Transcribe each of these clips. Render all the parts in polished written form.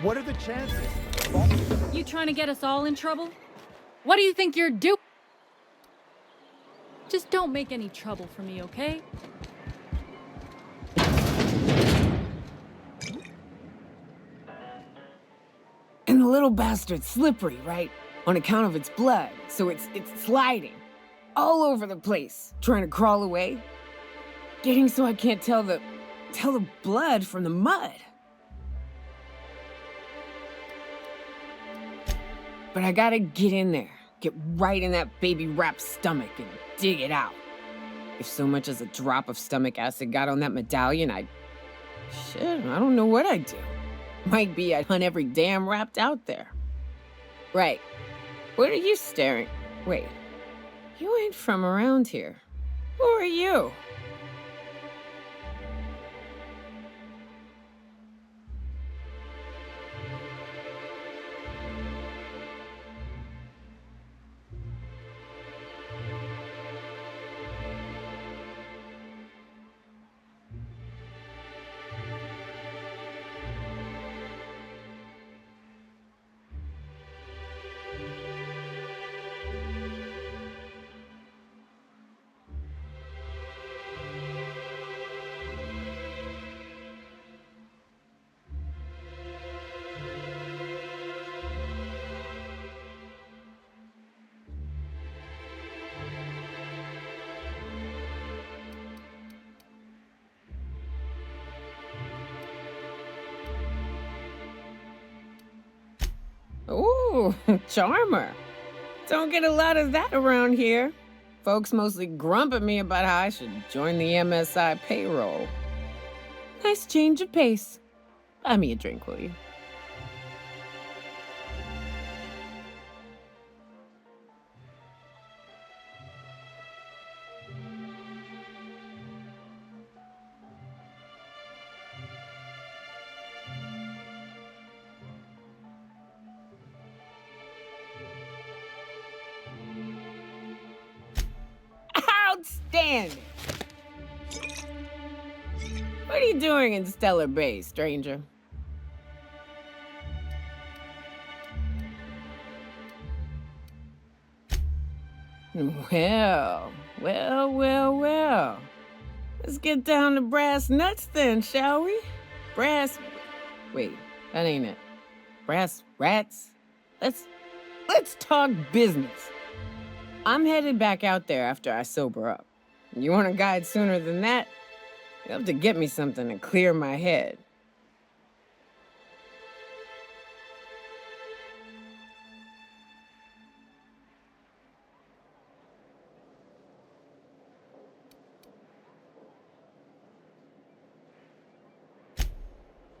What are the chances? You trying to get us all in trouble? What do you think you're doing? Just don't make any trouble for me, okay? And the little bastard's slippery, right? On account of its blood, so it's sliding all over the place, trying to crawl away. Getting so I can't tell the blood from the mud. But I gotta get in there, get right in that baby rap's stomach and dig it out. If so much as a drop of stomach acid got on that medallion, shit, I don't know what I'd do. Might be I'd hunt every damn wrapped out there. Right. What are you staring? Wait. You ain't from around here. Who are you? Ooh, charmer. Don't get a lot of that around here. Folks mostly grump at me about how I should join the MSI payroll. Nice change of pace. Buy me a drink, will you? Outstanding! What are you doing in Stellar Bay, stranger? Well. Let's get down to brass nuts then, shall we? Wait, that ain't it. Brass rats? Let's talk business. I'm headed back out there after I sober up. You want a guide sooner than that? You'll have to get me something to clear my head.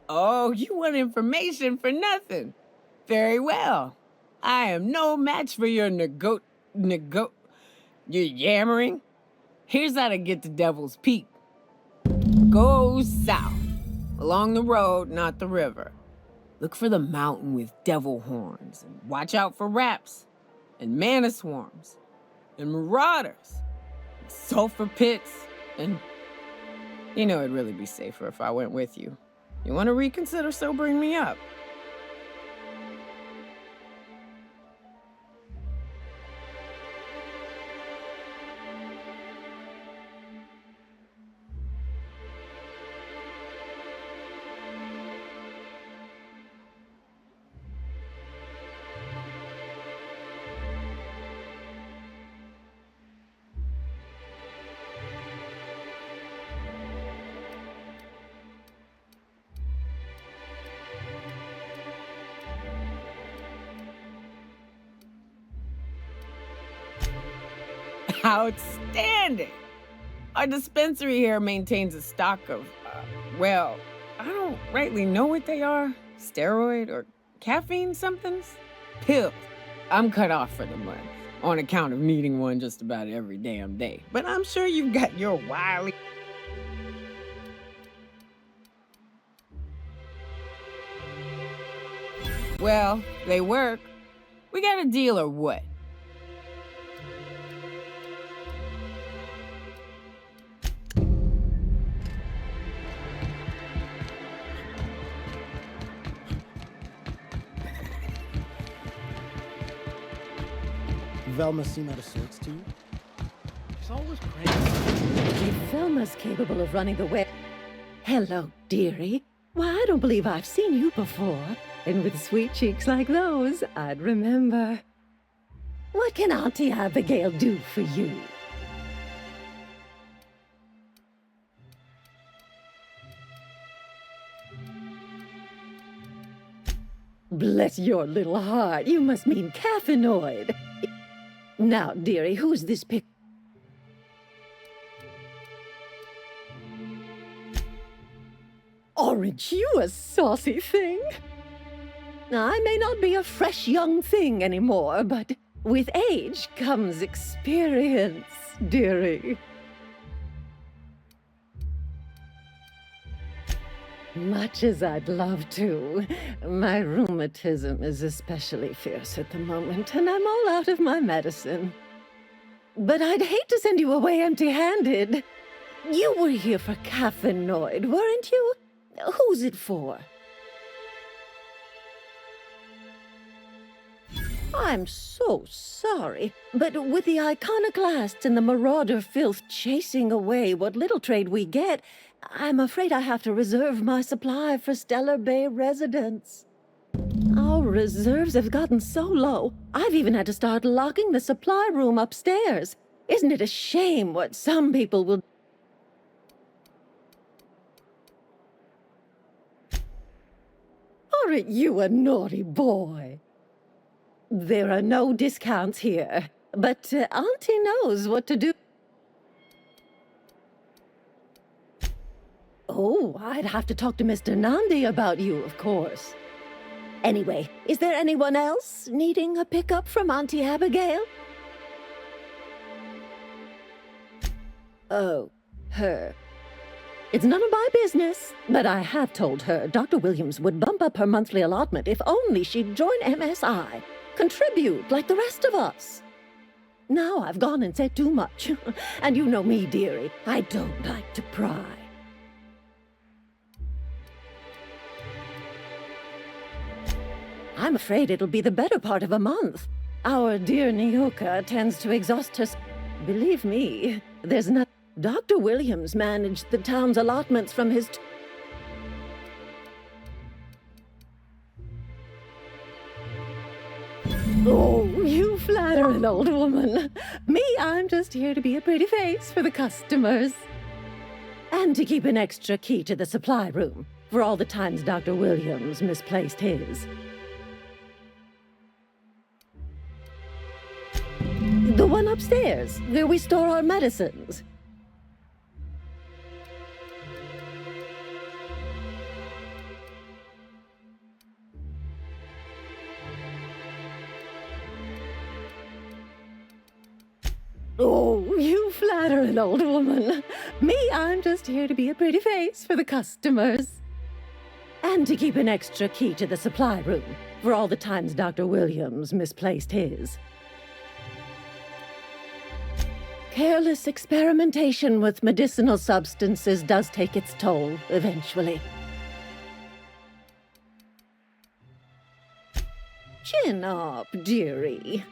Oh, you want information for nothing? Very well. I am no match for your your yammering. Here's how to get to Devil's Peak. Go south, along the road, not the river. Look for the mountain with devil horns, and watch out for raps, and mana swarms, and marauders, and sulfur pits, and... You know, it'd really be safer if I went with you. You want to reconsider sobering me up? Outstanding! Our dispensary here maintains a stock of, well, I don't rightly know what they are. Steroid or caffeine somethings? Pills. I'm cut off for the month, on account of needing one just about every damn day. But I'm sure you've got your wily... Well, they work. We got a deal or what? Velma seem out of sorts to you? She's always crazy. If Velma's capable of running the web... Hello, dearie. Why, I don't believe I've seen you before. And with sweet cheeks like those, I'd remember. What can Auntie Abigail do for you? Bless your little heart, you must mean caffeinoid. Now, dearie, who's this pic... Aren't you a saucy thing? I may not be a fresh young thing anymore, but with age comes experience, dearie. Much as I'd love to, my rheumatism is especially fierce at the moment, and I'm all out of my medicine. But I'd hate to send you away empty-handed. You were here for caffeinoid, weren't you? Who's it for? I'm so sorry, but with the iconoclasts and the marauder filth chasing away what little trade we get, I'm afraid I have to reserve my supply for Stellar Bay residents. Our reserves have gotten so low, I've even had to start locking the supply room upstairs. Isn't it a shame what some people will... Aren't you a naughty boy? There are no discounts here, but Auntie knows what to do. Oh, I'd have to talk to Mr. Nandi about you, of course. Anyway, is there anyone else needing a pickup from Auntie Abigail? Oh, her. It's none of my business, but I have told her Dr. Williams would bump up her monthly allotment if only she'd join MSI. Contribute like the rest of us. Now I've gone and said too much. And you know me, dearie, I don't like to pry. I'm afraid it'll be the better part of a month. Our dear Nyoka tends to exhaust her... Believe me, there's not... Dr. Williams managed the town's allotments from his... Oh, you flatter an old woman. Me, I'm just here to be a pretty face for the customers. And to keep an extra key to the supply room, for all the times Dr. Williams misplaced his. The one upstairs, where we store our medicines. Oh, you flatter an old woman. Me, I'm just here to be a pretty face for the customers. And to keep an extra key to the supply room, for all the times Dr. Williams misplaced his. Careless experimentation with medicinal substances does take its toll, eventually. Chin up, dearie.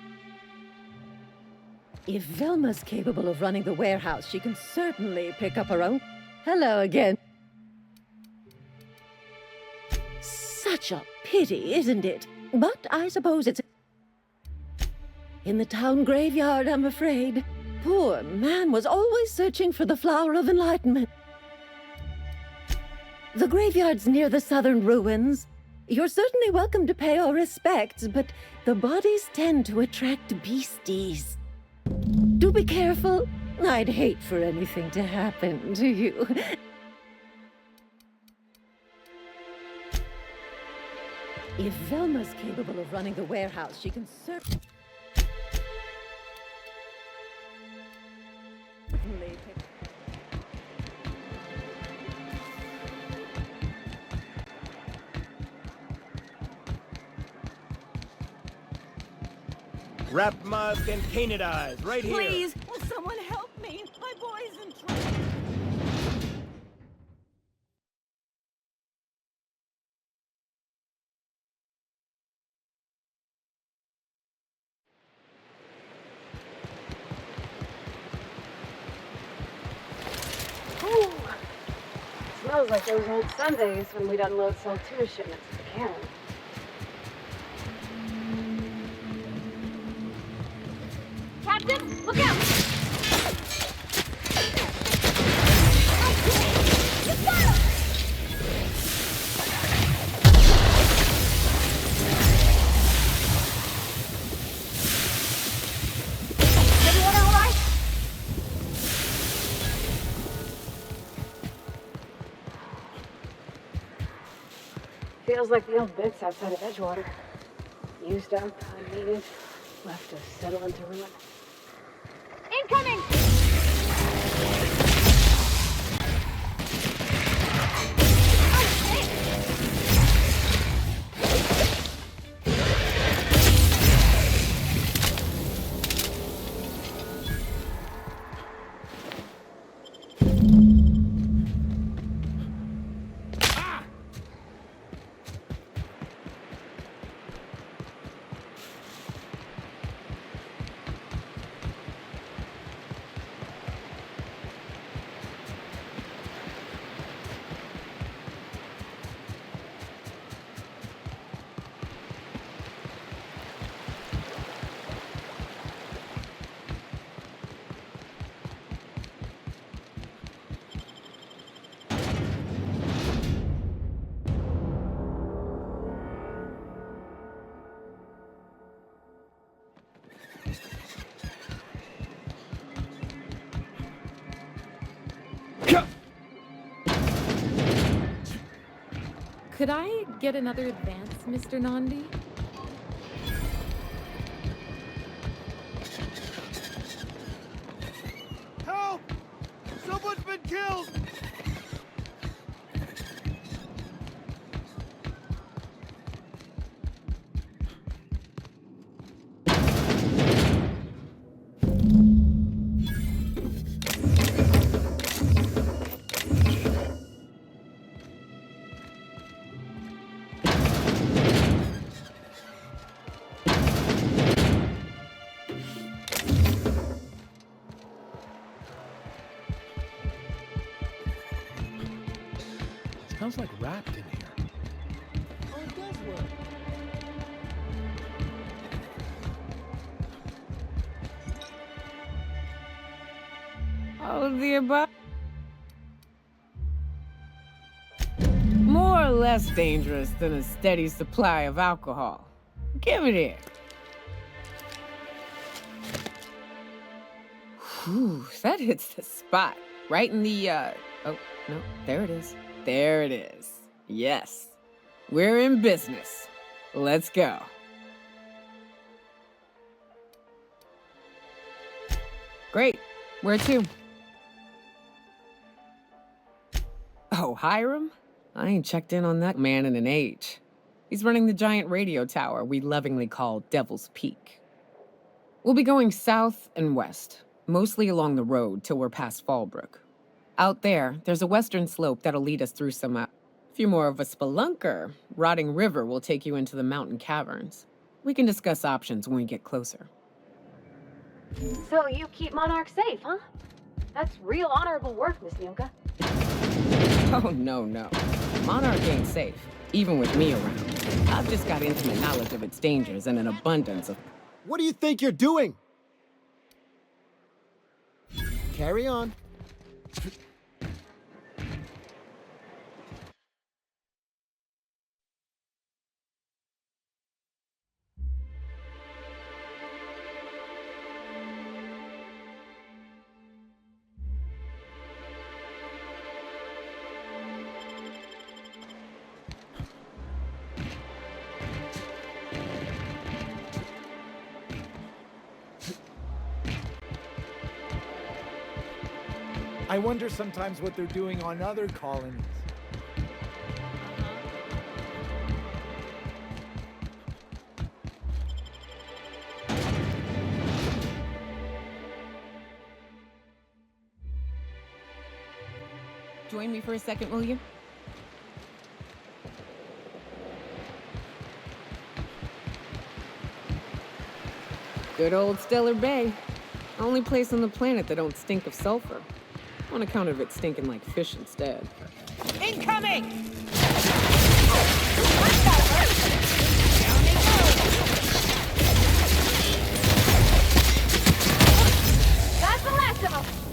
If Velma's capable of running the warehouse, she can certainly pick up her own... Hello again. Such a pity, isn't it? But I suppose it's... in the town graveyard, I'm afraid. Poor man was always searching for the flower of enlightenment. The graveyard's near the southern ruins. You're certainly welcome to pay our respects, but the bodies tend to attract beasties. Do be careful. I'd hate for anything to happen to you. If Velma's capable of running the warehouse, she can certainly pick... Wrap musk and canadize right here. Please, will someone help me? My boy's in trouble. Smells like those old Sundays when we'd unload Saltuna shipments at the Canal. Captain, look out! Everyone all right? Feels like the old bits outside of Edgewater. Used up, unneeded, left to settle into ruin. Incoming! Could I get another advance, Mr. Nandi? Help! Someone's been killed! Smells like wrapped in here. Oh, it does work. All of the above. More or less dangerous than a steady supply of alcohol. Give it here. Whew, that hits the spot. Right in the, oh, no, there it is. There it is. Yes. We're in business. Let's go. Great. Where to? Oh, Hiram? I ain't checked in on that man in an age. He's running the giant radio tower we lovingly call Devil's Peak. We'll be going south and west, mostly along the road till we're past Fallbrook. Out there, there's a western slope that'll lead us through some, if you're more of a spelunker, Rotting River will take you into the mountain caverns. We can discuss options when we get closer. So you keep Monarch safe, huh? That's real honorable work, Miss Yunka. Oh, no. Monarch ain't safe, even with me around. I've just got intimate knowledge of its dangers and an abundance of... What do you think you're doing? Carry on. I wonder sometimes what they're doing on other colonies. Join me for a second, will you? Good old Stellar Bay. Only place on the planet that don't stink of sulfur. On account of it stinking like fish instead. Incoming! That's the last of them!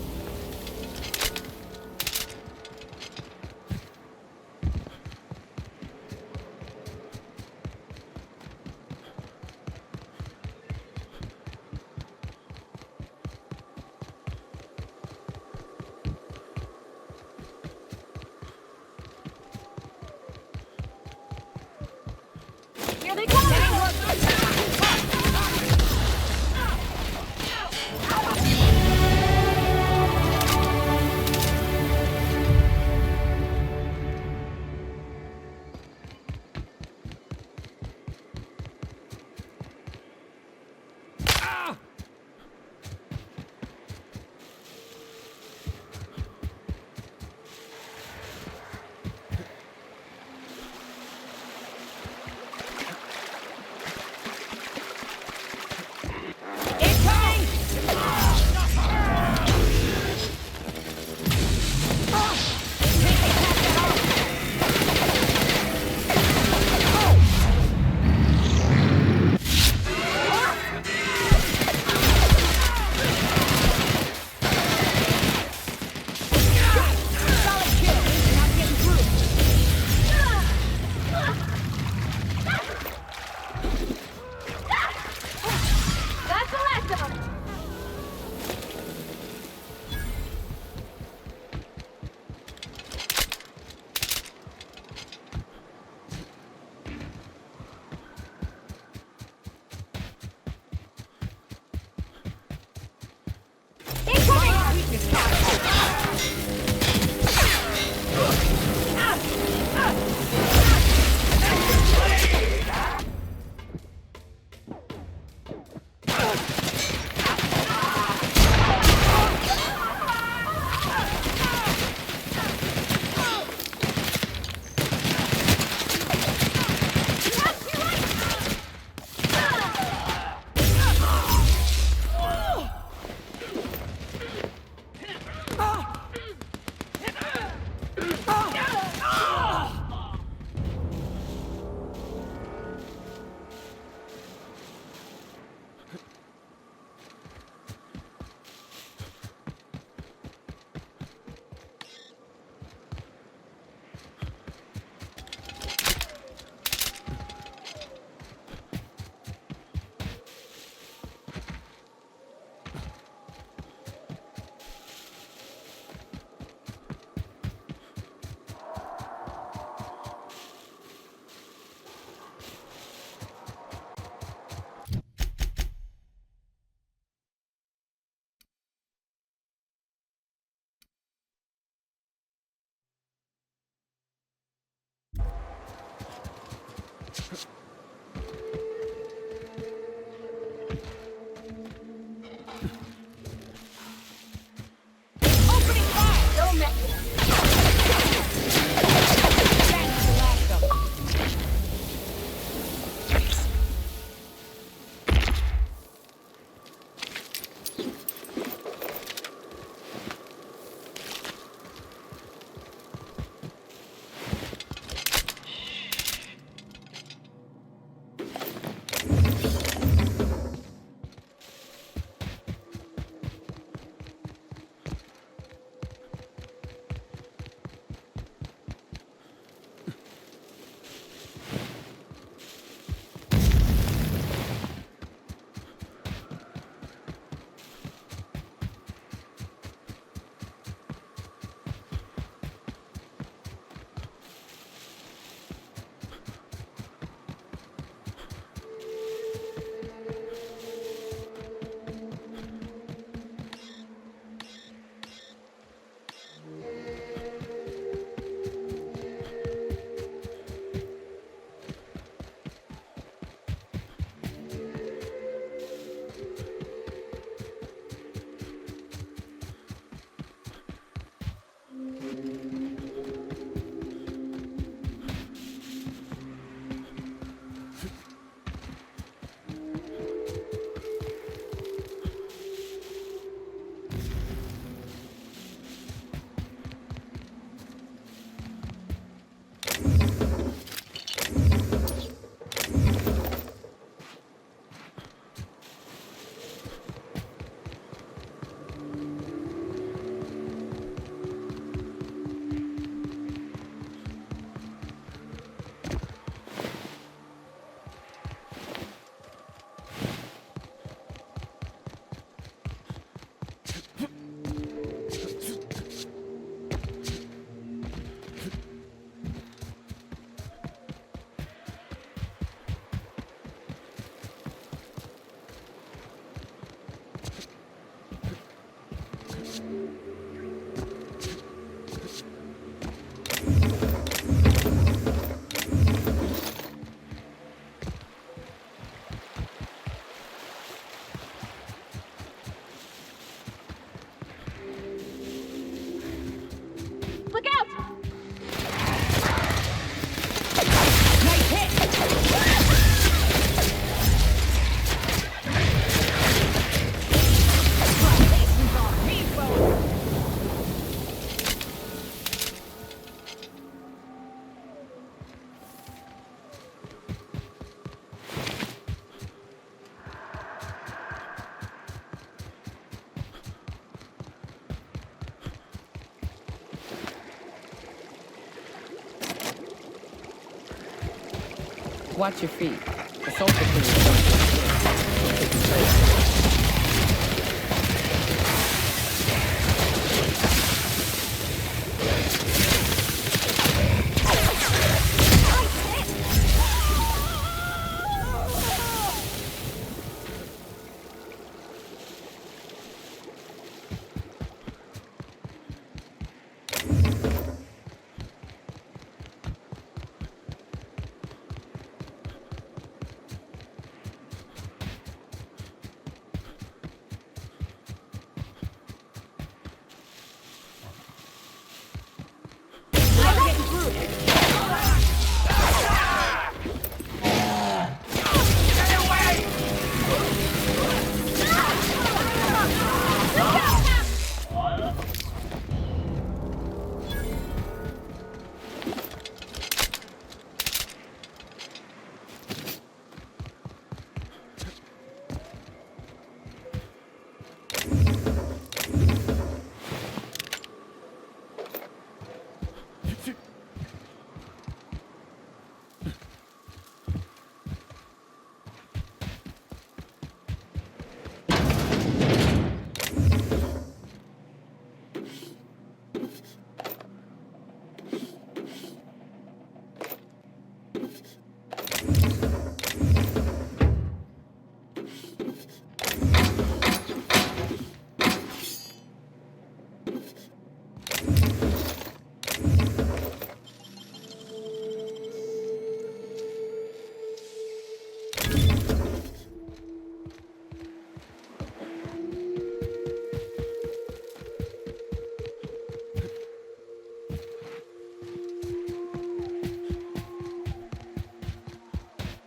Watch your feet. The sulfur clean.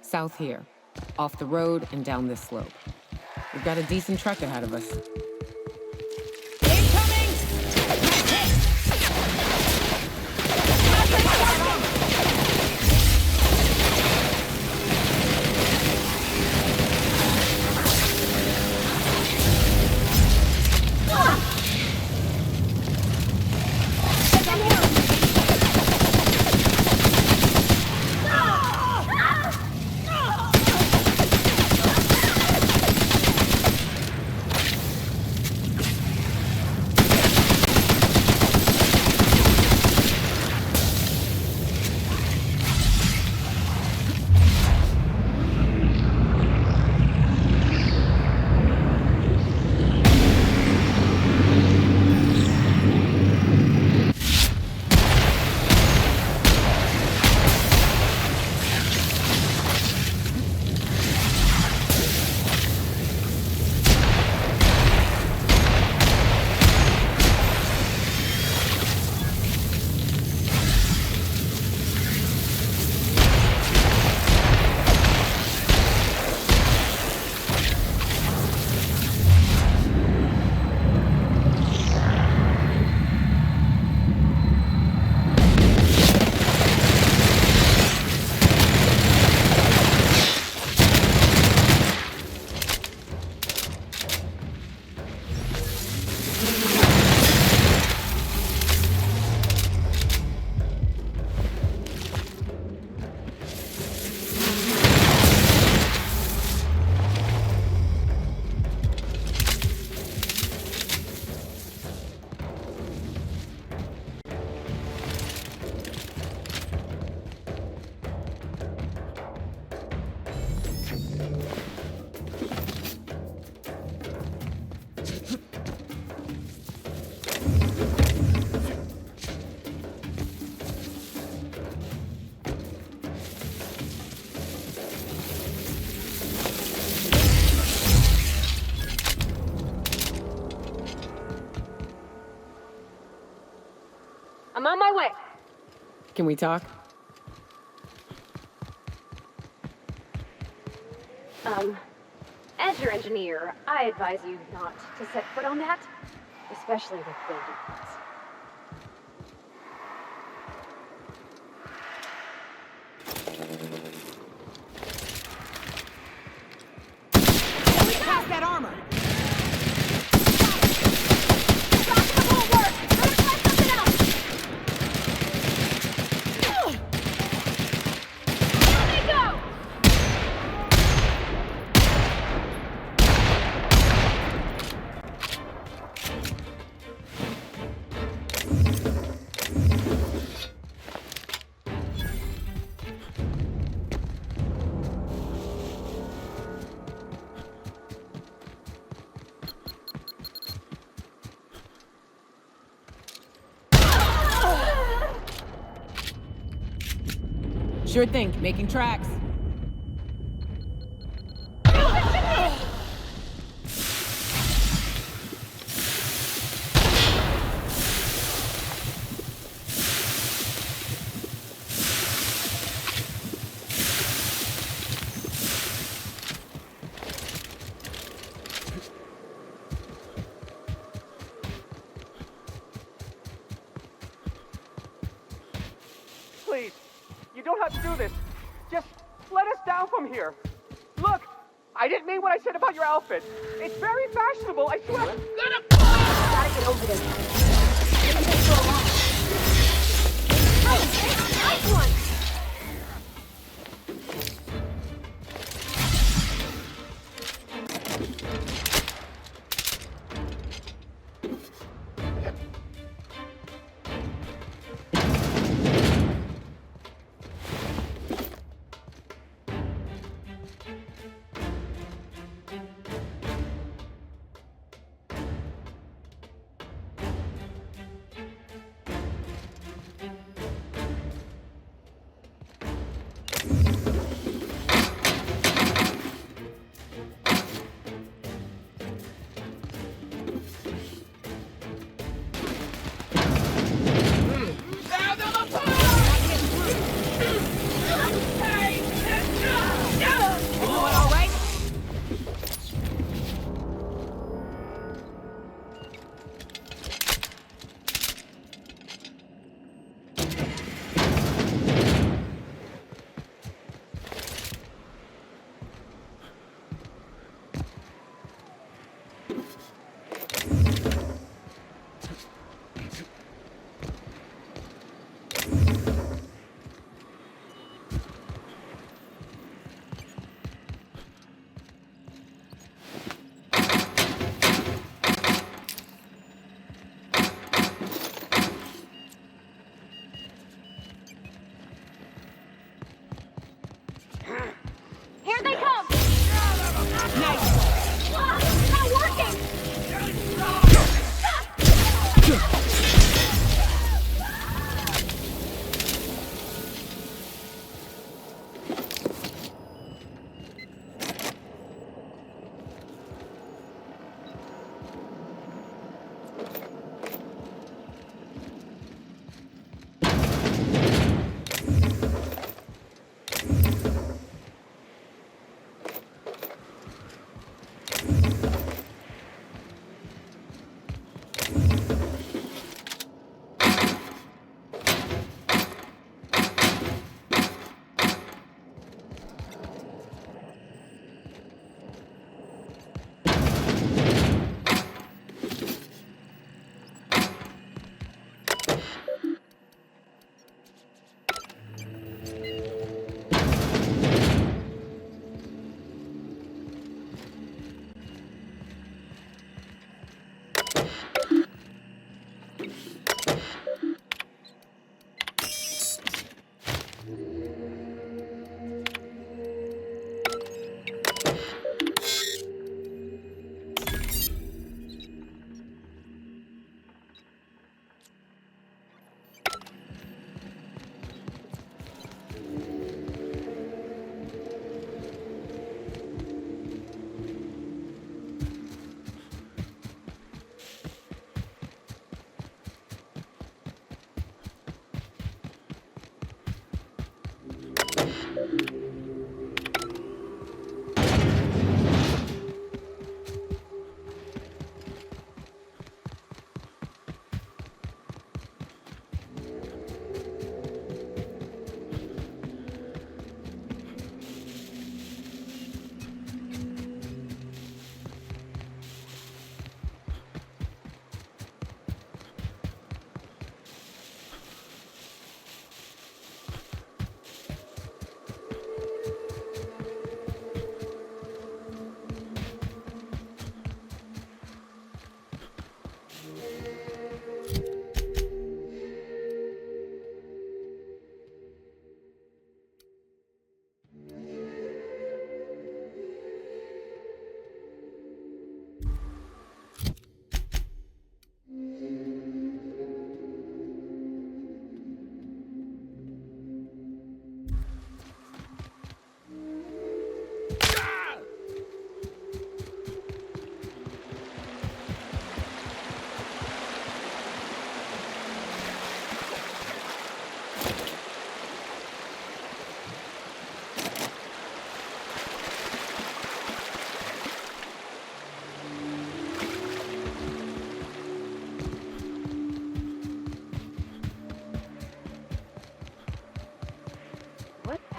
South here, off the road and down this slope. We've got a decent trek ahead of us. I'm on my way. Can we talk? As your engineer, I advise you not to set foot on that, especially with baby parts. Pass that armor! Sure thing, making tracks. Please, you don't have to do this. Just let us down from here. Look, I didn't mean what I said about your outfit. It's very fashionable, I swear. Gotta get over this. Maybe they go along. Nice one! Here they come! Nice! It's not working!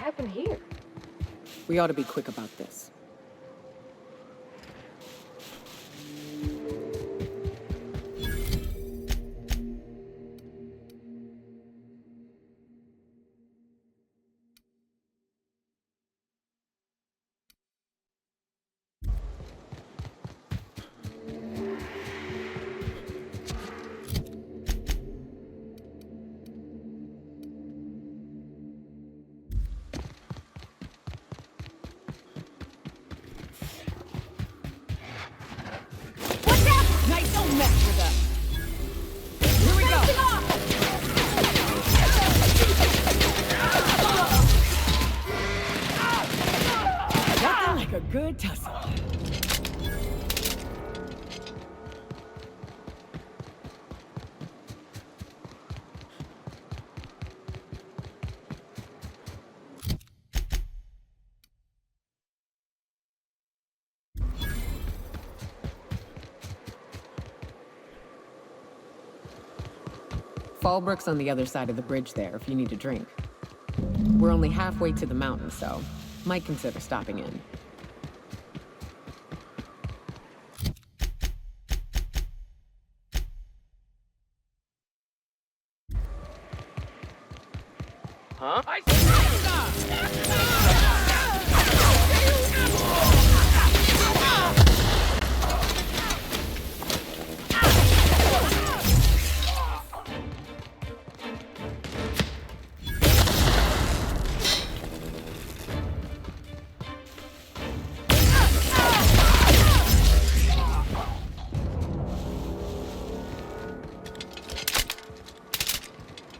happened here? We ought to be quick about this. Nice, don't mess with us. Here we go. Nothing like a good tussle. Fallbrook's on the other side of the bridge there if you need a drink. We're only halfway to the mountain, so might consider stopping in. Huh?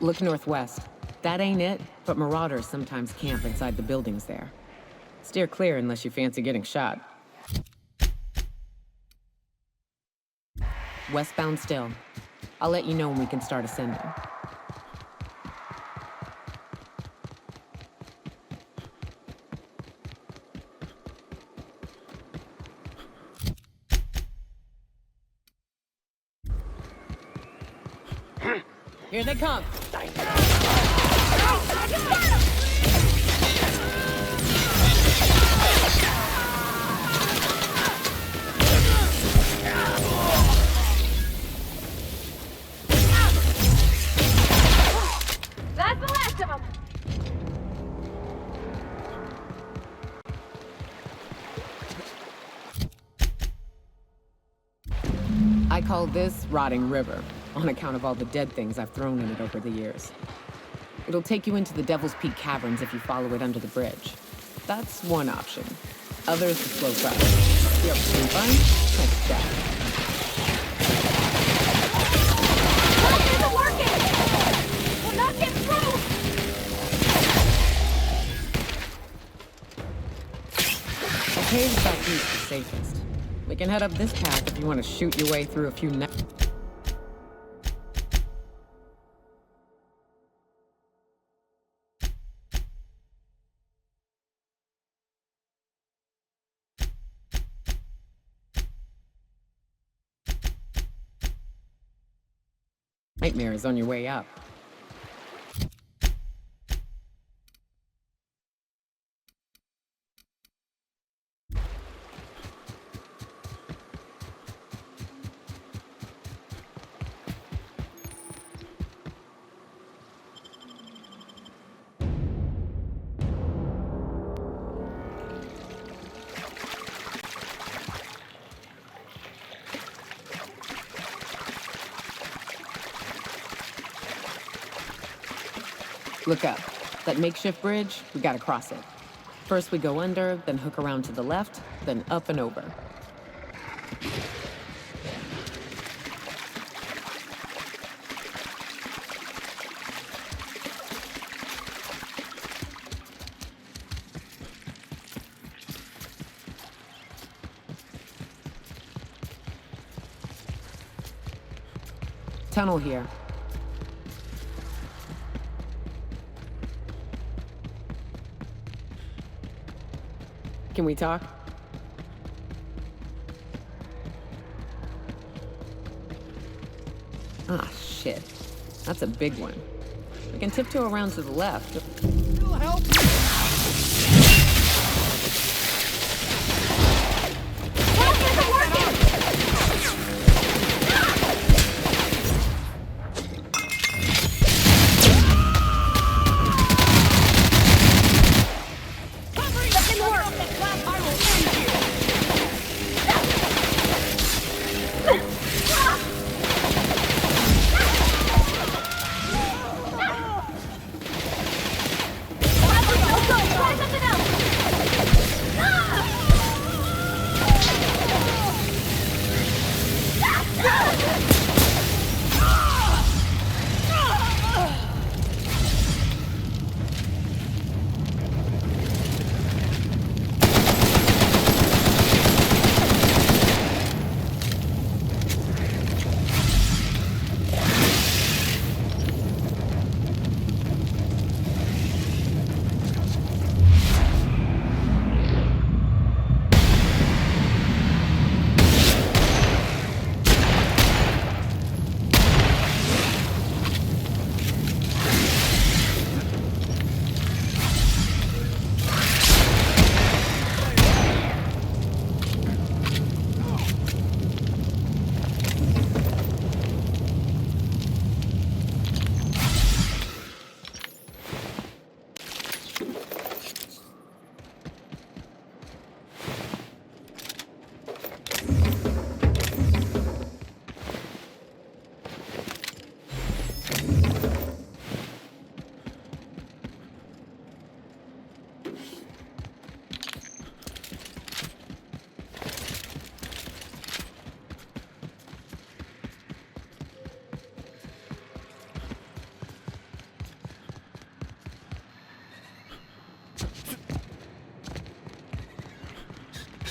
Look northwest. That ain't it, but marauders sometimes camp inside the buildings there. Steer clear unless you fancy getting shot. Westbound still. I'll let you know when we can start ascending. Here they come. That's the last of them. I call this Rotting River, on account of all the dead things I've thrown in it over the years. It'll take you into the Devil's Peak Caverns if you follow it under the bridge. That's one option. Others the slow travel. The option fun? Next step. What isn't working? We're not getting through. The cave's back east is safest. We can head up this path if you want to shoot your way through a few nightmares on your way up. Look up. That makeshift bridge, we gotta cross it. First we go under, then hook around to the left, then up and over. Tunnel here. Can we talk? Ah, shit. That's a big one. We can tiptoe around to the left. It'll help.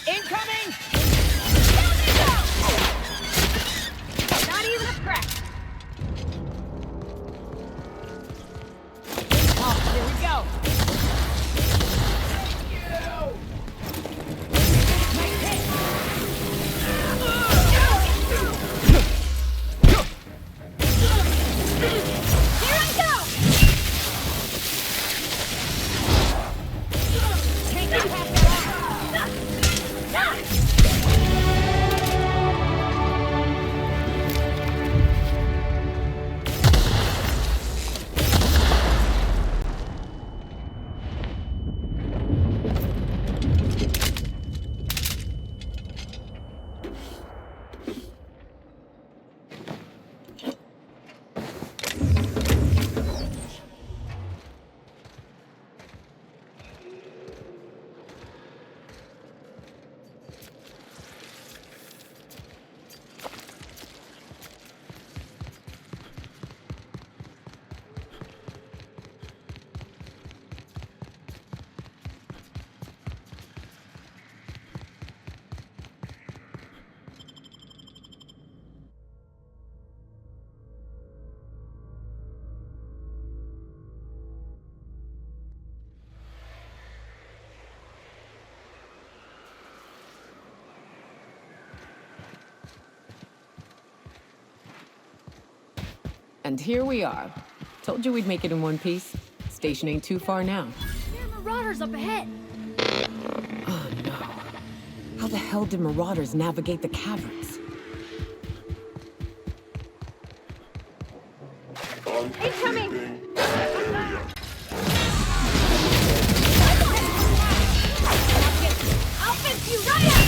Incoming! Not even a crack. Oh, here we go. Here I go. Take it past that armor. And here we are. Told you we'd make it in one piece. Station ain't too far now. There are marauders up ahead. Oh no. How the hell did marauders navigate the caverns? Incoming. I'll fix you right up.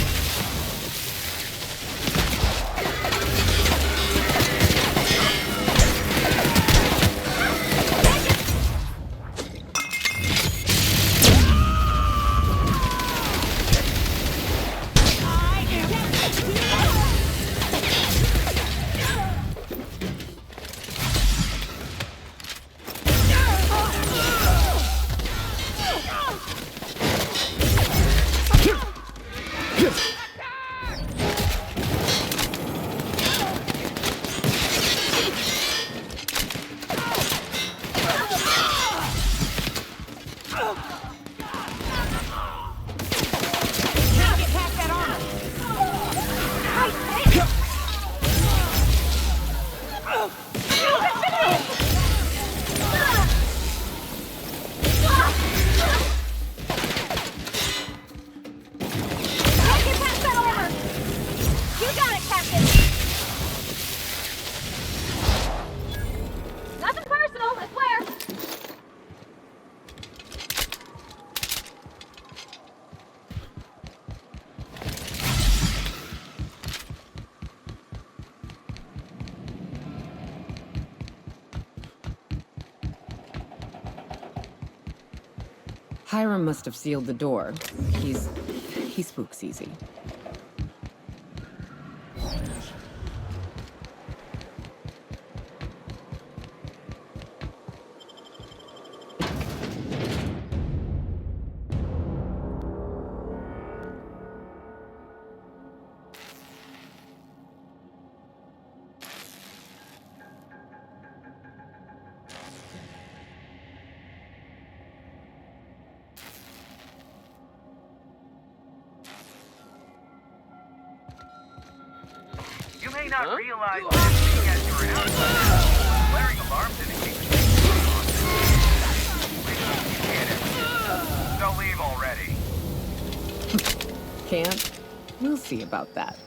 Hiram must have sealed the door. He spooks easy. may not realize this as you're an outsider. Blaring alarms indicate you get it. So leave already. Can't? We'll see about that.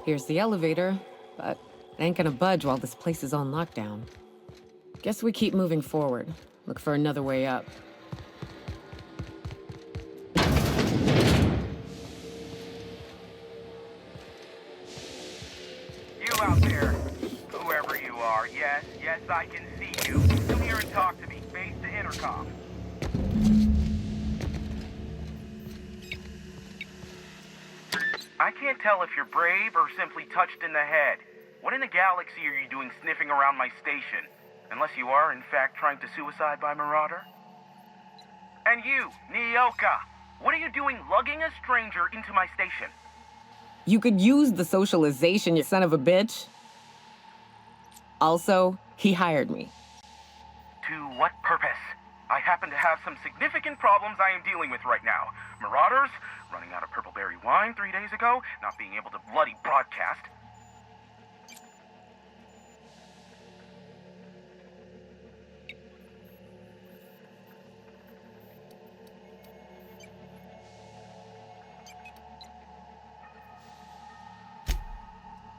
Here's the elevator, but it ain't gonna budge while this place is on lockdown. Guess we keep moving forward. Look for another way up. You out there, whoever you are, yes, I can see you. Come here and talk to me. Face the intercom. I can't tell if you're brave or simply touched in the head. What in the galaxy are you doing sniffing around my station? Unless you are, in fact, trying to suicide by Marauder? And you, Nyoka, what are you doing lugging a stranger into my station? You could use the socialization, you son of a bitch. Also, he hired me. To what purpose? I happen to have some significant problems I am dealing with right now. Marauders, running out of purple berry wine 3 days ago, not being able to bloody broadcast.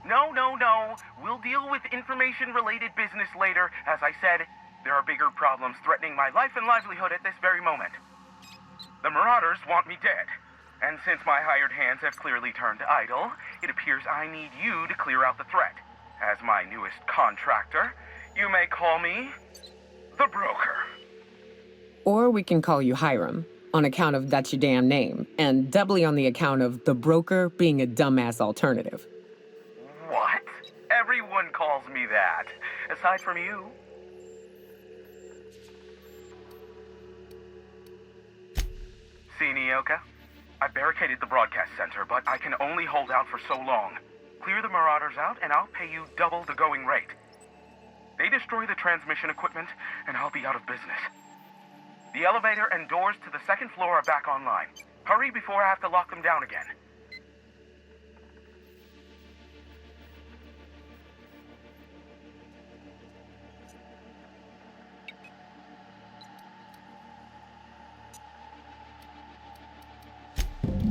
No. We'll deal with information-related business later. As I said, there are bigger problems threatening my life and livelihood at this very moment. The Marauders want me dead. And since my hired hands have clearly turned idle, it appears I need you to clear out the threat. As my newest contractor, you may call me the Broker. Or we can call you Hiram, on account of that's your damn name, and doubly on the account of the Broker being a dumbass alternative. What? Everyone calls me that, aside from you. See, Nyoka? I barricaded the broadcast center, but I can only hold out for so long. Clear the Marauders out, and I'll pay you double the going rate. They destroy the transmission equipment, and I'll be out of business. The elevator and doors to the second floor are back online. Hurry before I have to lock them down again.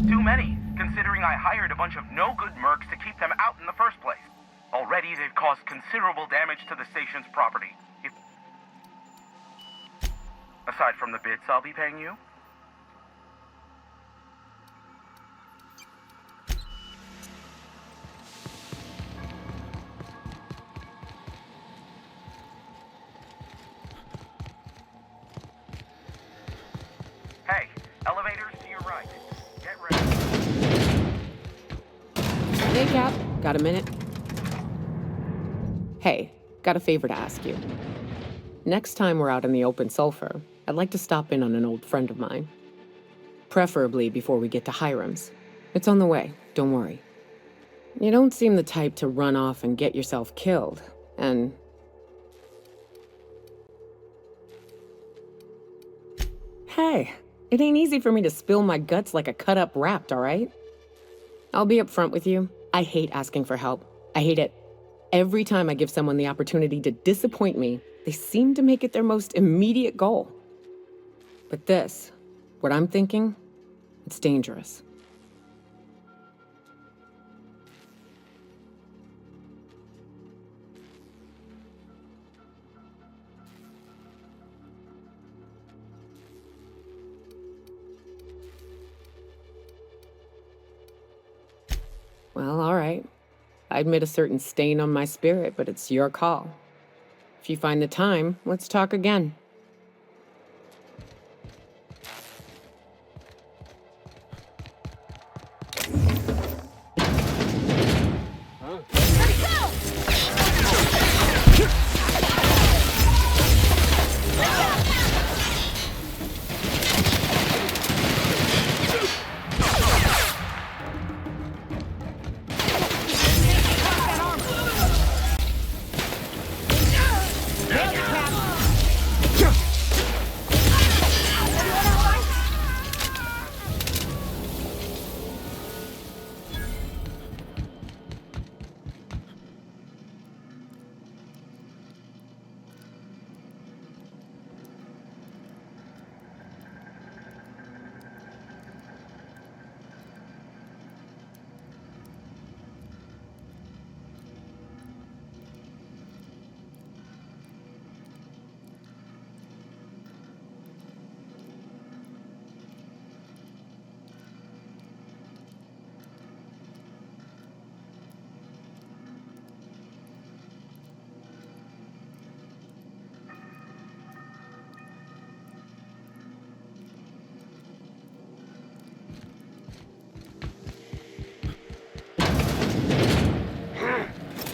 Too many, considering I hired a bunch of no-good mercs to keep them out in the first place. Already, they've caused considerable damage to the station's property. Aside from the bits I'll be paying you? Hey, elevators to your right. Get ready. Hey, Cap. Got a minute? Hey, got a favor to ask you. Next time we're out in the open sulfur, I'd like to stop in on an old friend of mine. Preferably before we get to Hiram's. It's on the way, don't worry. You don't seem the type to run off and get yourself killed, and... Hey, it ain't easy for me to spill my guts like a cut-up rapt, all right? I'll be upfront with you. I hate asking for help. I hate it. Every time I give someone the opportunity to disappoint me, they seem to make it their most immediate goal. But this, what I'm thinking, it's dangerous. Well, all right. I admit a certain stain on my spirit, but it's your call. If you find the time, let's talk again.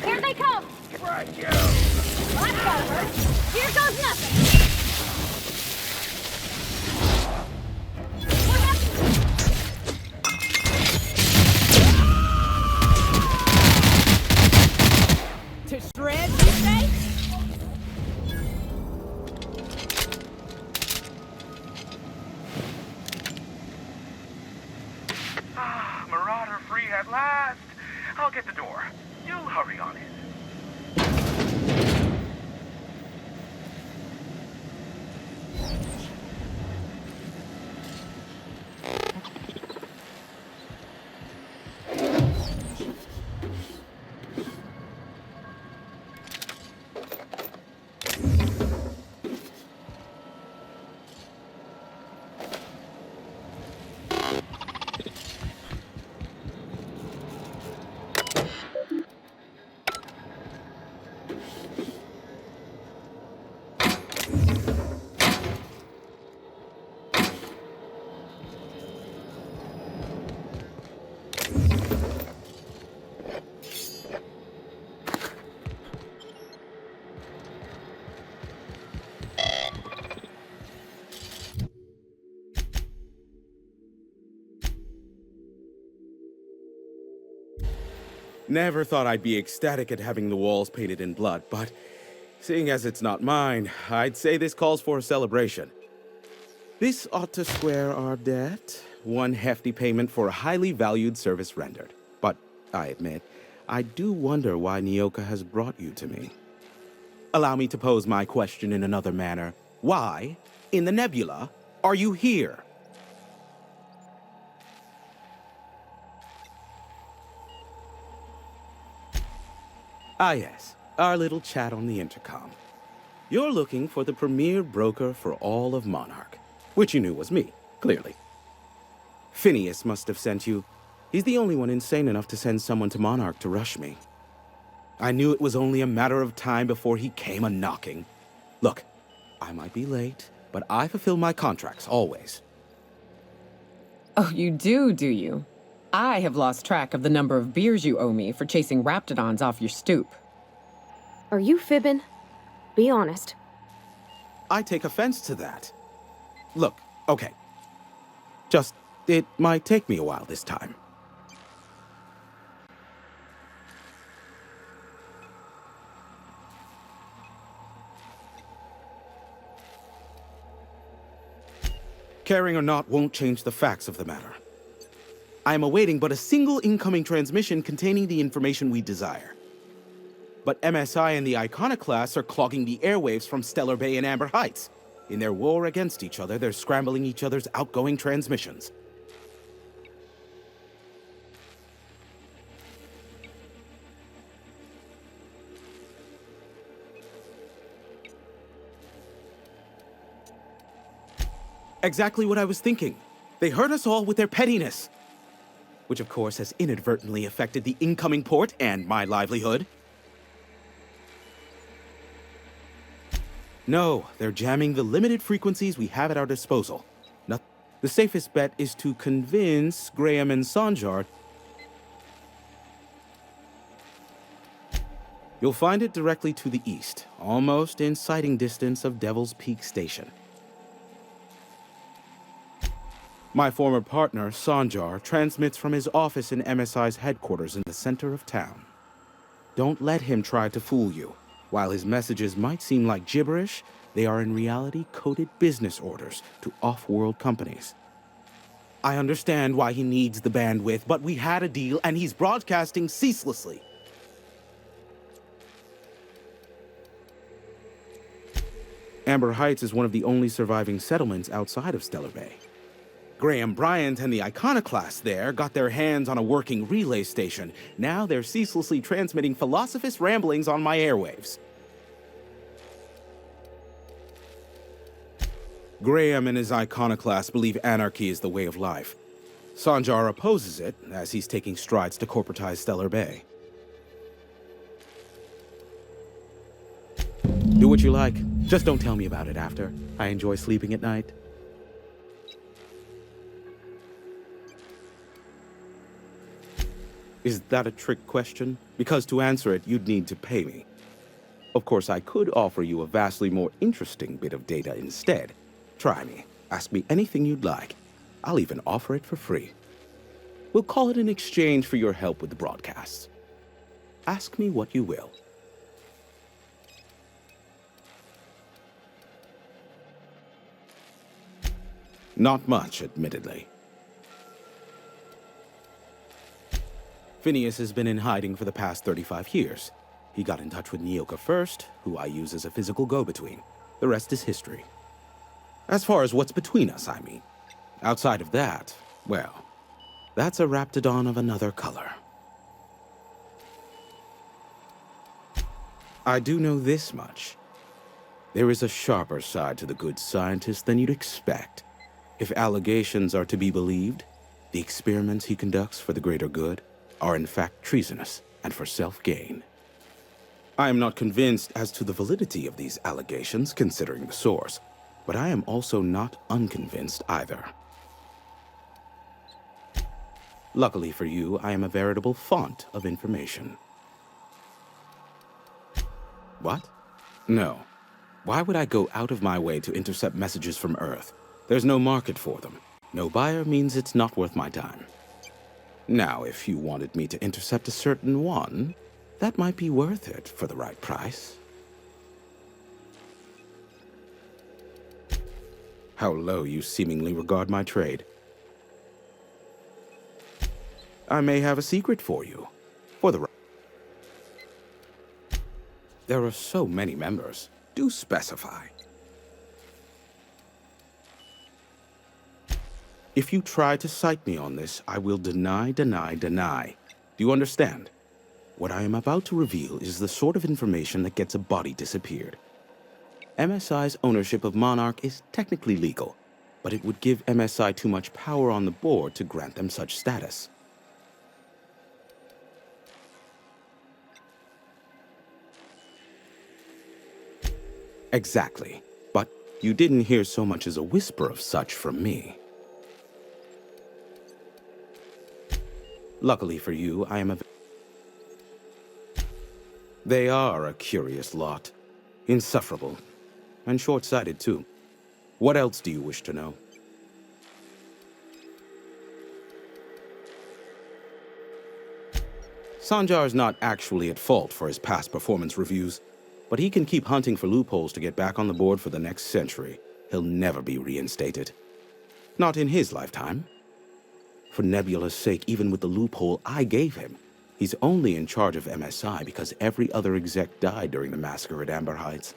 Here they come! Right, you! Well, that's over. Here goes nothing! To shreds, you say? Ah, Marauder free at last. I'll get the door. You hurry on in. Never thought I'd be ecstatic at having the walls painted in blood, but seeing as it's not mine, I'd say this calls for a celebration. This ought to square our debt. One hefty payment for a highly valued service rendered. But I admit, I do wonder why Nyoka has brought you to me. Allow me to pose my question in another manner. Why, in the nebula, are you here? Ah yes, our little chat on the intercom. You're looking for the premier broker for all of Monarch, which you knew was me, clearly. Phineas must have sent you. He's the only one insane enough to send someone to Monarch to rush me. I knew it was only a matter of time before he came a-knocking. Look, I might be late, but I fulfill my contracts, always. Oh, you do you? I have lost track of the number of beers you owe me for chasing raptidons off your stoop. Are you fibbing? Be honest. I take offense to that. Look, okay. Just, it might take me a while this time. Caring or not won't change the facts of the matter. I am awaiting but a single incoming transmission containing the information we desire. But MSI and the Iconoclasts are clogging the airwaves from Stellar Bay and Amber Heights. In their war against each other, they're scrambling each other's outgoing transmissions. Exactly what I was thinking. They hurt us all with their pettiness. Which of course has inadvertently affected the incoming port and my livelihood. No, they're jamming the limited frequencies we have at our disposal. The safest bet is to convince Graham and Sanjar. You'll find it directly to the east, almost in sighting distance of Devil's Peak Station. My former partner, Sanjar, transmits from his office in MSI's headquarters in the center of town. Don't let him try to fool you. While his messages might seem like gibberish, they are in reality coded business orders to off-world companies. I understand why he needs the bandwidth, but we had a deal and he's broadcasting ceaselessly. Amber Heights is one of the only surviving settlements outside of Stellar Bay. Graham Bryant and the Iconoclasts there got their hands on a working relay station. Now they're ceaselessly transmitting Philosophist ramblings on my airwaves. Graham and his Iconoclasts believe anarchy is the way of life. Sanjar opposes it, as he's taking strides to corporatize Stellar Bay. Do what you like. Just don't tell me about it after. I enjoy sleeping at night. Is that a trick question? Because to answer it, you'd need to pay me. Of course, I could offer you a vastly more interesting bit of data instead. Try me. Ask me anything you'd like. I'll even offer it for free. We'll call it an exchange for your help with the broadcasts. Ask me what you will. Not much, admittedly. Phineas has been in hiding for the past 35 years. He got in touch with Nyoka first, who I use as a physical go-between. The rest is history. As far as what's between us, I mean. Outside of that, well, that's a Raptidon of another color. I do know this much. There is a sharper side to the good scientist than you'd expect. If allegations are to be believed, the experiments he conducts for the greater good are in fact treasonous and for self-gain. I am not convinced as to the validity of these allegations, considering the source, but I am also not unconvinced either. Luckily for you, I am a veritable font of information. What? No. Why would I go out of my way to intercept messages from Earth? There's no market for them. No buyer means it's not worth my time. Now, if you wanted me to intercept a certain one, that might be worth it for the right price. How low you seemingly regard my trade. I may have a secret for you. There are so many members. Do specify. If you try to cite me on this, I will deny, deny, deny. Do you understand? What I am about to reveal is the sort of information that gets a body disappeared. MSI's ownership of Monarch is technically legal, but it would give MSI too much power on the board to grant them such status. Exactly. But you didn't hear so much as a whisper of such from me. Luckily for you, I am a... They are a curious lot. Insufferable. And short-sighted, too. What else do you wish to know? Sanjar is not actually at fault for his past performance reviews, but he can keep hunting for loopholes to get back on the board for the next century. He'll never be reinstated. Not in his lifetime. For Nebula's sake, even with the loophole I gave him, he's only in charge of MSI because every other exec died during the massacre at Amber Heights.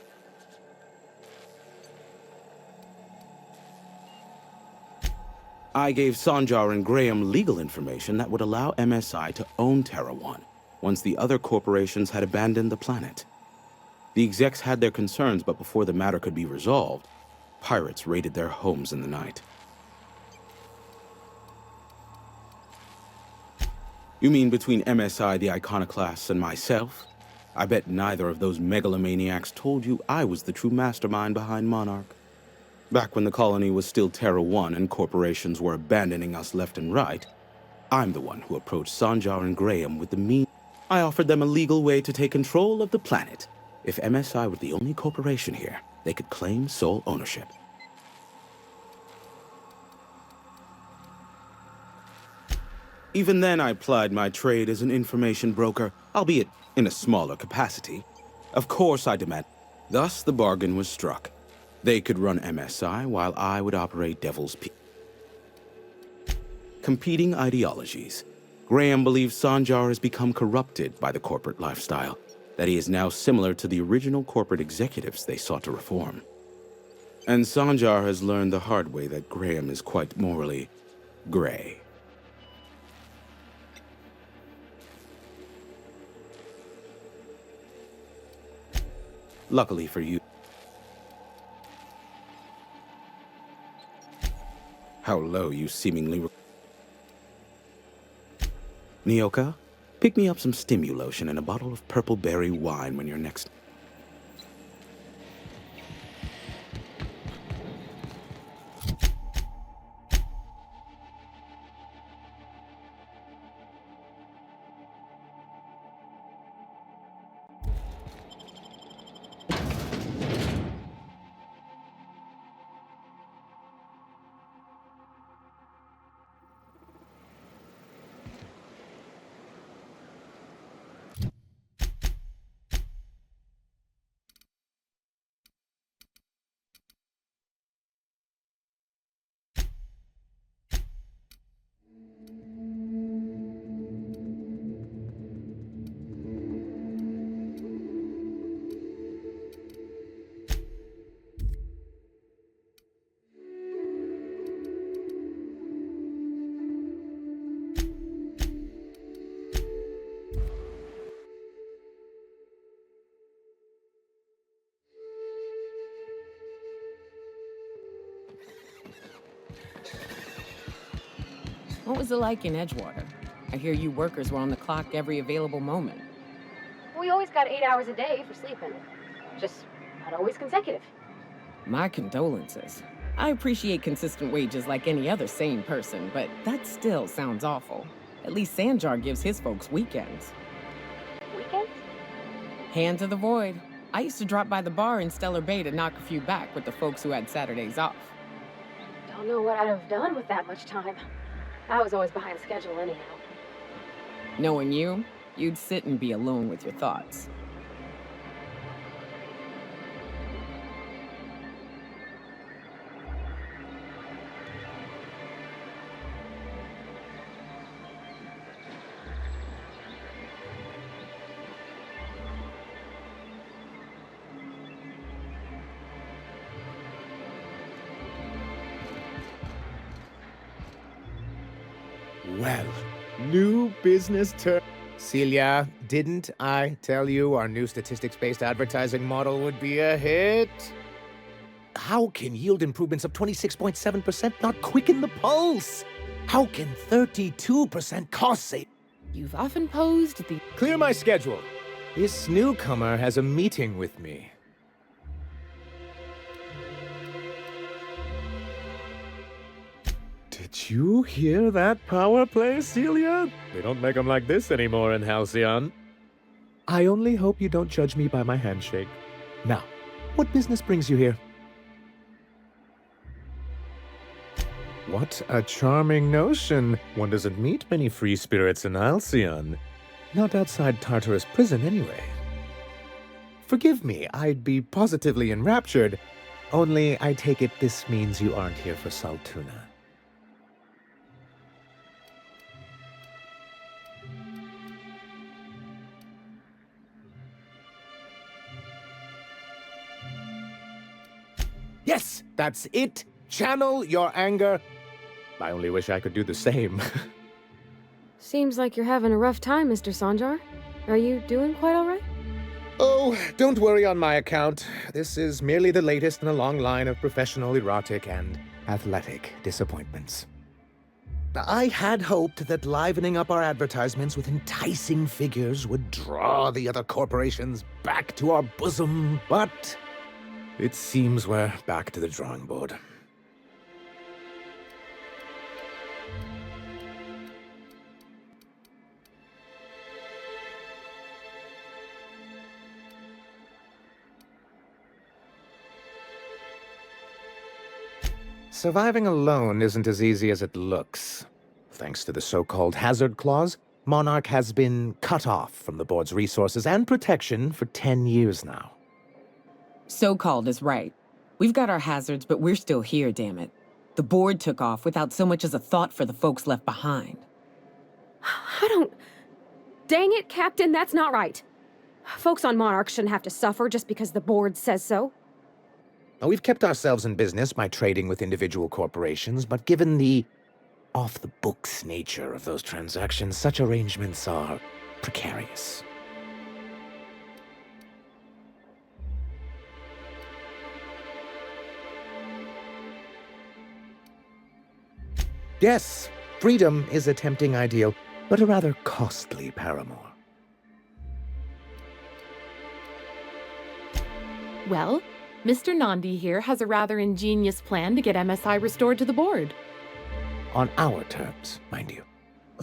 I gave Sanjar and Graham legal information that would allow MSI to own Terra 1 once the other corporations had abandoned the planet. The execs had their concerns, but before the matter could be resolved, pirates raided their homes in the night. You mean between MSI, the Iconoclasts, and myself? I bet neither of those megalomaniacs told you I was the true mastermind behind Monarch. Back when the colony was still Terra 1 and corporations were abandoning us left and right, I'm the one who approached Sanjar and Graham with the mean. I offered them a legal way to take control of the planet. If MSI were the only corporation here, they could claim sole ownership. Even then, I plied my trade as an information broker, albeit in a smaller capacity. Of course I demand. Thus, the bargain was struck. They could run MSI while I would operate Devil's Peak. Competing ideologies. Graham believes Sanjar has become corrupted by the corporate lifestyle, that he is now similar to the original corporate executives they sought to reform. And Sanjar has learned the hard way that Graham is quite morally gray. Luckily for you. How low you seemingly were. Nyoka, pick me up some Stimulotion and a bottle of purple berry wine when you're next. What was it like in Edgewater? I hear you workers were on the clock every available moment. We always got 8 hours a day for sleeping. Just not always consecutive. My condolences. I appreciate consistent wages like any other sane person, but that still sounds awful. At least Sanjar gives his folks weekends. Weekends? Hand to the void. I used to drop by the bar in Stellar Bay to knock a few back with the folks who had Saturdays off. Don't know what I'd have done with that much time. I was always behind schedule anyhow. Knowing you, you'd sit and be alone with your thoughts. Well, new business term. Celia, didn't I tell you our new statistics-based advertising model would be a hit? How can yield improvements of 26.7% not quicken the pulse? How can 32% cost save? You've often posed the... Clear my schedule. This newcomer has a meeting with me. Did you hear that power play, Celia? They don't make them like this anymore in Halcyon. I only hope you don't judge me by my handshake. Now, what business brings you here? What a charming notion. One doesn't meet many free spirits in Alcyon. Not outside Tartarus prison, anyway. Forgive me, I'd be positively enraptured. Only, I take it this means you aren't here for Saltuna. Yes, that's it. Channel your anger. I only wish I could do the same. Seems like you're having a rough time, Mr. Sanjar. Are you doing quite all right? Oh, don't worry on my account. This is merely the latest in a long line of professional, erotic, and athletic disappointments. I had hoped that livening up our advertisements with enticing figures would draw the other corporations back to our bosom, but it seems we're back to the drawing board. Surviving alone isn't as easy as it looks. Thanks to the so-called hazard clause, Monarch has been cut off from the board's resources and protection for 10 years now. So-called is right. We've got our hazards, but we're still here, damn it. The board took off without so much as a thought for the folks left behind. I don't... Dang it, Captain, that's not right. Folks on Monarch shouldn't have to suffer just because the board says so. Now, we've kept ourselves in business by trading with individual corporations, but given the off-the-books nature of those transactions, such arrangements are precarious. Yes, freedom is a tempting ideal, but a rather costly paramour. Well, Mr. Nandi here has a rather ingenious plan to get MSI restored to the board. On our terms, mind you.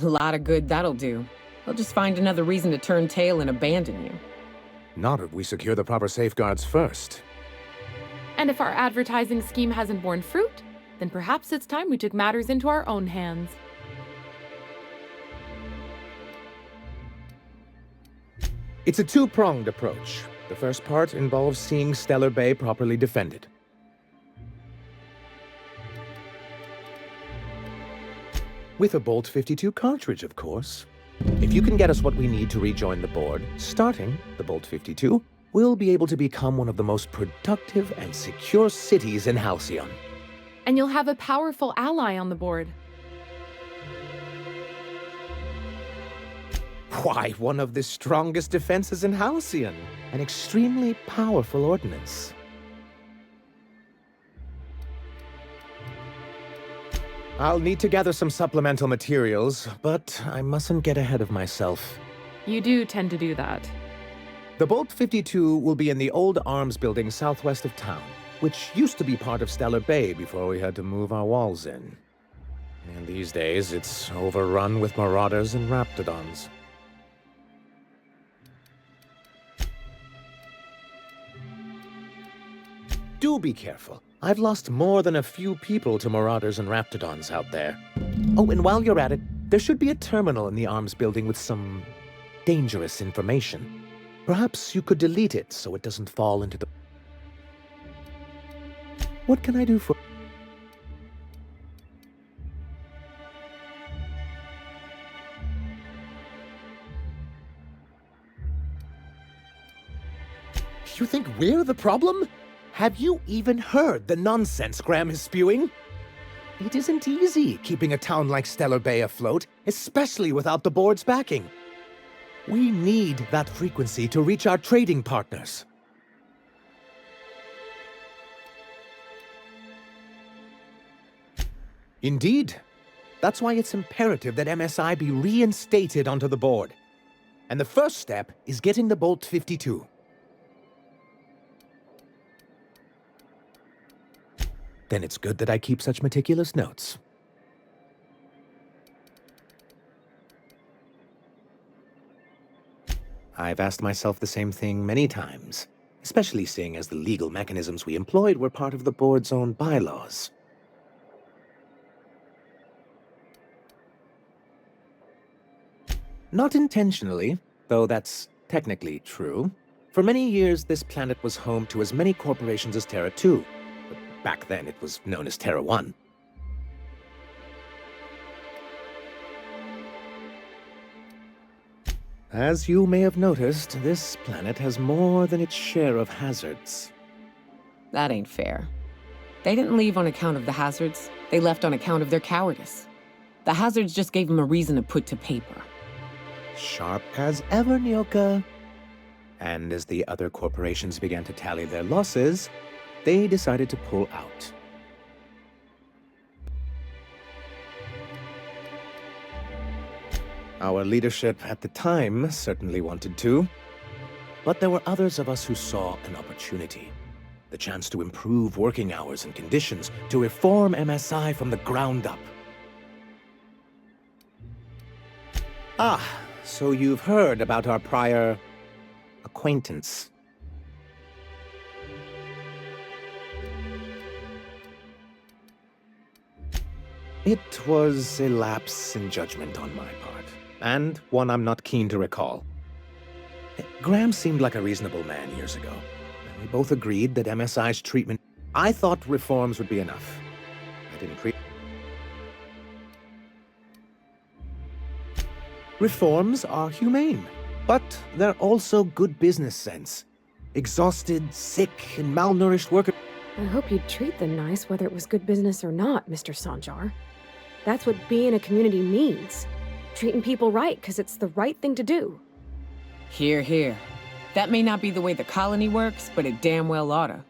A lot of good that'll do. They'll just find another reason to turn tail and abandon you. Not if we secure the proper safeguards first. And if our advertising scheme hasn't borne fruit, then perhaps it's time we took matters into our own hands. It's a two-pronged approach. The first part involves seeing Stellar Bay properly defended. With a Bolt 52 cartridge, of course. If you can get us what we need to rejoin the board, starting the Bolt 52, we'll be able to become one of the most productive and secure cities in Halcyon. And you'll have a powerful ally on the board. Why, one of the strongest defenses in Halcyon. An extremely powerful ordnance. I'll need to gather some supplemental materials, but I mustn't get ahead of myself. You do tend to do that. The Bolt 52 will be in the old arms building southwest of town, which used to be part of Stellar Bay before we had to move our walls in. And these days, it's overrun with marauders and raptidons. Do be careful. I've lost more than a few people to marauders and raptidons out there. Oh, and while you're at it, there should be a terminal in the arms building with some dangerous information. Perhaps you could delete it so it doesn't fall into the... What can I do for... You think we're the problem? Have you even heard the nonsense Graham is spewing? It isn't easy keeping a town like Stellar Bay afloat, especially without the board's backing. We need that frequency to reach our trading partners. Indeed. That's why it's imperative that MSI be reinstated onto the board. And the first step is getting the Bolt 52. Then it's good that I keep such meticulous notes. I've asked myself the same thing many times, especially seeing as the legal mechanisms we employed were part of the board's own bylaws. Not intentionally, though that's technically true. For many years, this planet was home to as many corporations as Terra 2. But back then, it was known as Terra 1. As you may have noticed, this planet has more than its share of hazards. That ain't fair. They didn't leave on account of the hazards. They left on account of their cowardice. The hazards just gave them a reason to put to paper. Sharp as ever, Nyoka. And as the other corporations began to tally their losses, they decided to pull out. Our leadership at the time certainly wanted to, but there were others of us who saw an opportunity. The chance to improve working hours and conditions, to reform MSI from the ground up. Ah, so you've heard about our prior acquaintance. It was a lapse in judgment on my part, and one I'm not keen to recall. Graham seemed like a reasonable man years ago, and we both agreed that MSI's treatment... I thought reforms would be enough. I didn't Reforms are humane, but they're also good business sense. Exhausted, sick, and malnourished workers... I hope you'd treat them nice, whether it was good business or not, Mr. Sanjar. That's what being a community means. Treating people right, because it's the right thing to do. Hear, hear. That may not be the way the colony works, but it damn well oughta.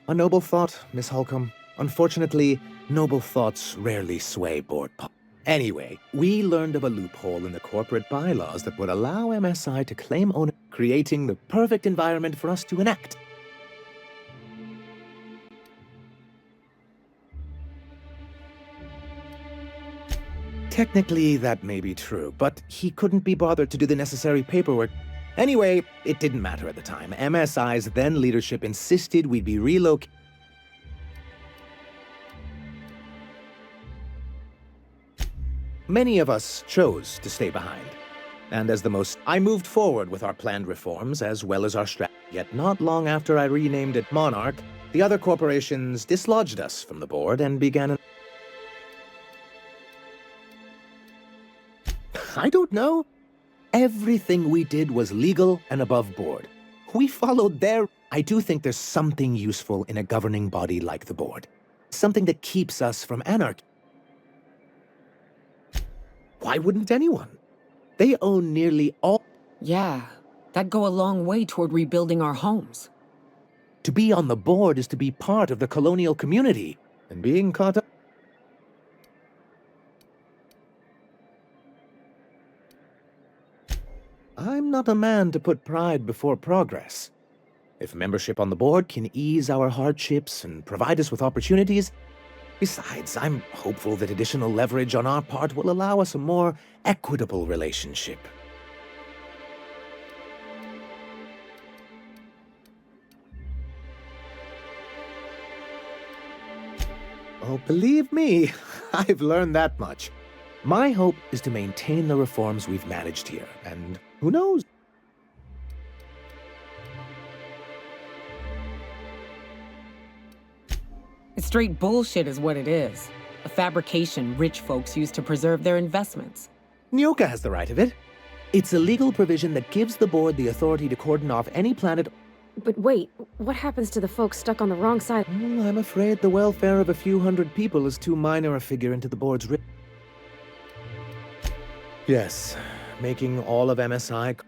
A noble thought, Miss Holcomb. Unfortunately, noble thoughts rarely sway board pop. Anyway, we learned of a loophole in the corporate bylaws that would allow MSI to claim ownership, creating the perfect environment for us to enact. Technically, that may be true, but he couldn't be bothered to do the necessary paperwork. Anyway, it didn't matter at the time. MSI's then leadership insisted we'd be relocated. Many of us chose to stay behind. And as the most, I moved forward with our planned reforms as well as our strategy. Yet not long after I renamed it Monarch, the other corporations dislodged us from the board and began I don't know. Everything we did was legal and above board. We followed their... I do think there's something useful in a governing body like the board. Something that keeps us from anarchy. Why wouldn't anyone? They own nearly all... Yeah, that'd go a long way toward rebuilding our homes. To be on the board is to be part of the colonial community, and being caught up... I'm not a man to put pride before progress. If membership on the board can ease our hardships and provide us with opportunities... Besides, I'm hopeful that additional leverage on our part will allow us a more equitable relationship. Oh, believe me, I've learned that much. My hope is to maintain the reforms we've managed here, and who knows? It's straight bullshit is what it is. A fabrication rich folks use to preserve their investments. Nyoka has the right of it. It's a legal provision that gives the board the authority to cordon off any planet... But wait, what happens to the folks stuck on the wrong side? I'm afraid the welfare of a few hundred people is too minor a figure into the board's Yes, making all of MSI...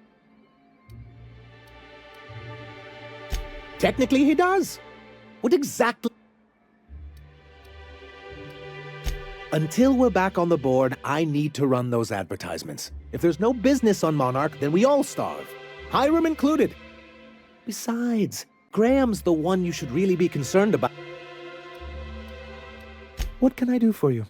Technically he does. What exactly... Until we're back on the board, I need to run those advertisements. If there's no business on Monarch, then we all starve. Hiram included. Besides, Graham's the one you should really be concerned about. What can I do for you?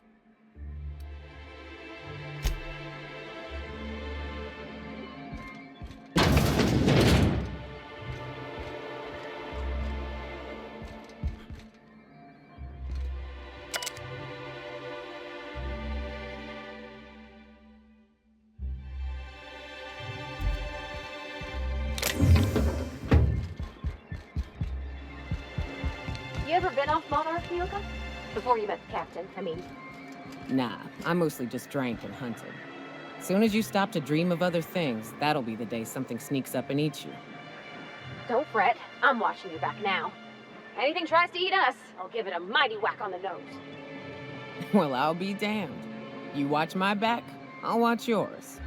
Nyoka? Before you met the captain, I mean. Nah, I mostly just drank and hunted. Soon as you stop to dream of other things, that'll be the day something sneaks up and eats you. Don't fret. I'm watching your back now. Anything tries to eat us, I'll give it a mighty whack on the nose. Well, I'll be damned. You watch my back, I'll watch yours.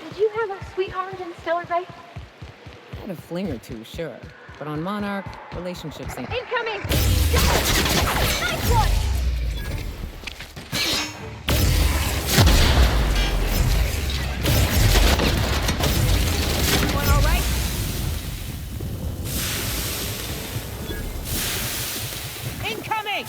Did you have a sweetheart in Stellar Bay? I had a fling or two, sure. But on Monarch, relationships ain't... Incoming! Go! Nice one! Everyone all right? Incoming!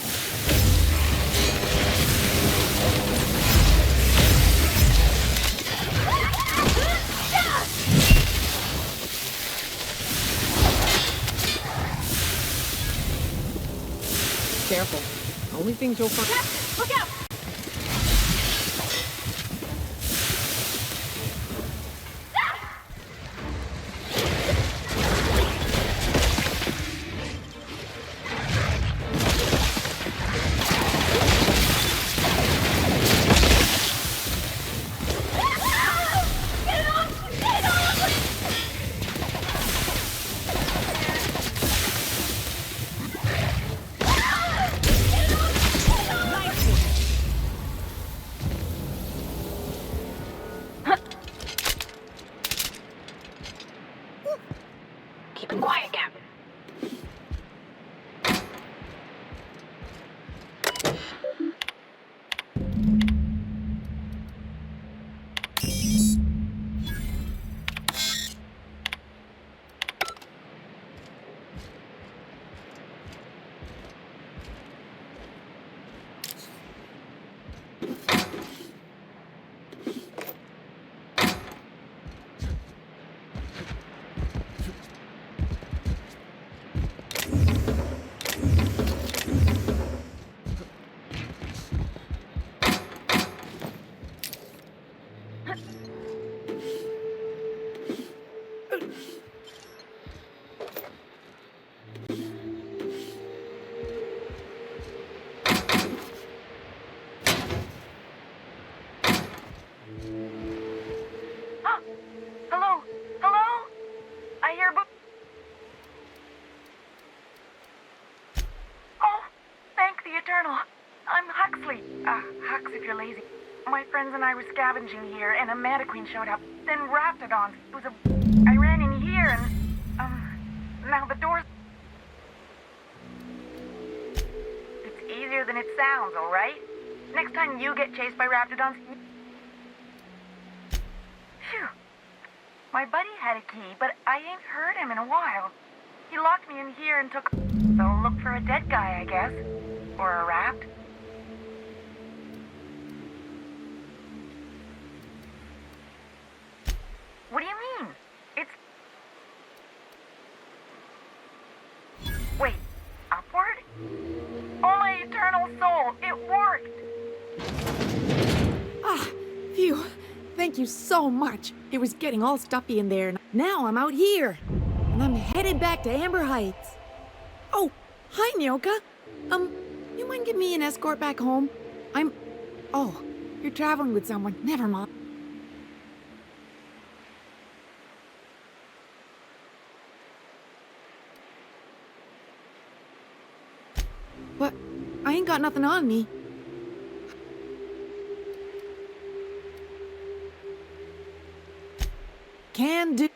Careful. Only things you'll find... Captain, look out! Keep it quiet, Captain. Hello? Hello? I hear Oh, thank the Eternal. I'm Huxley. Hux if you're lazy. My friends and I were scavenging here, and a Manta Queen showed up. Then Raptidons. I ran in here, and, now the door's... It's easier than it sounds, alright? Next time you get chased by Raptidons... Phew. My buddy had a key, but I ain't heard him in a while. He locked me in here and took... So look for a dead guy, I guess. Or a rapt. What do you mean? It's... Wait, upward? Oh, my eternal soul, it worked! Ah, phew. Thank you so much. It was getting all stuffy in there, and now I'm out here. And I'm headed back to Amber Heights. Oh, hi, Nyoka. You mind giving me an escort back home? Oh, you're traveling with someone. Never mind. But I ain't got nothing on me. Can do.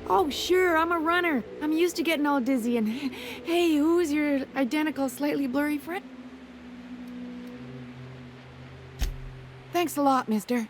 Oh, sure, I'm a runner. I'm used to getting all dizzy and... Hey, who's your identical, slightly blurry friend? Thanks a lot, mister.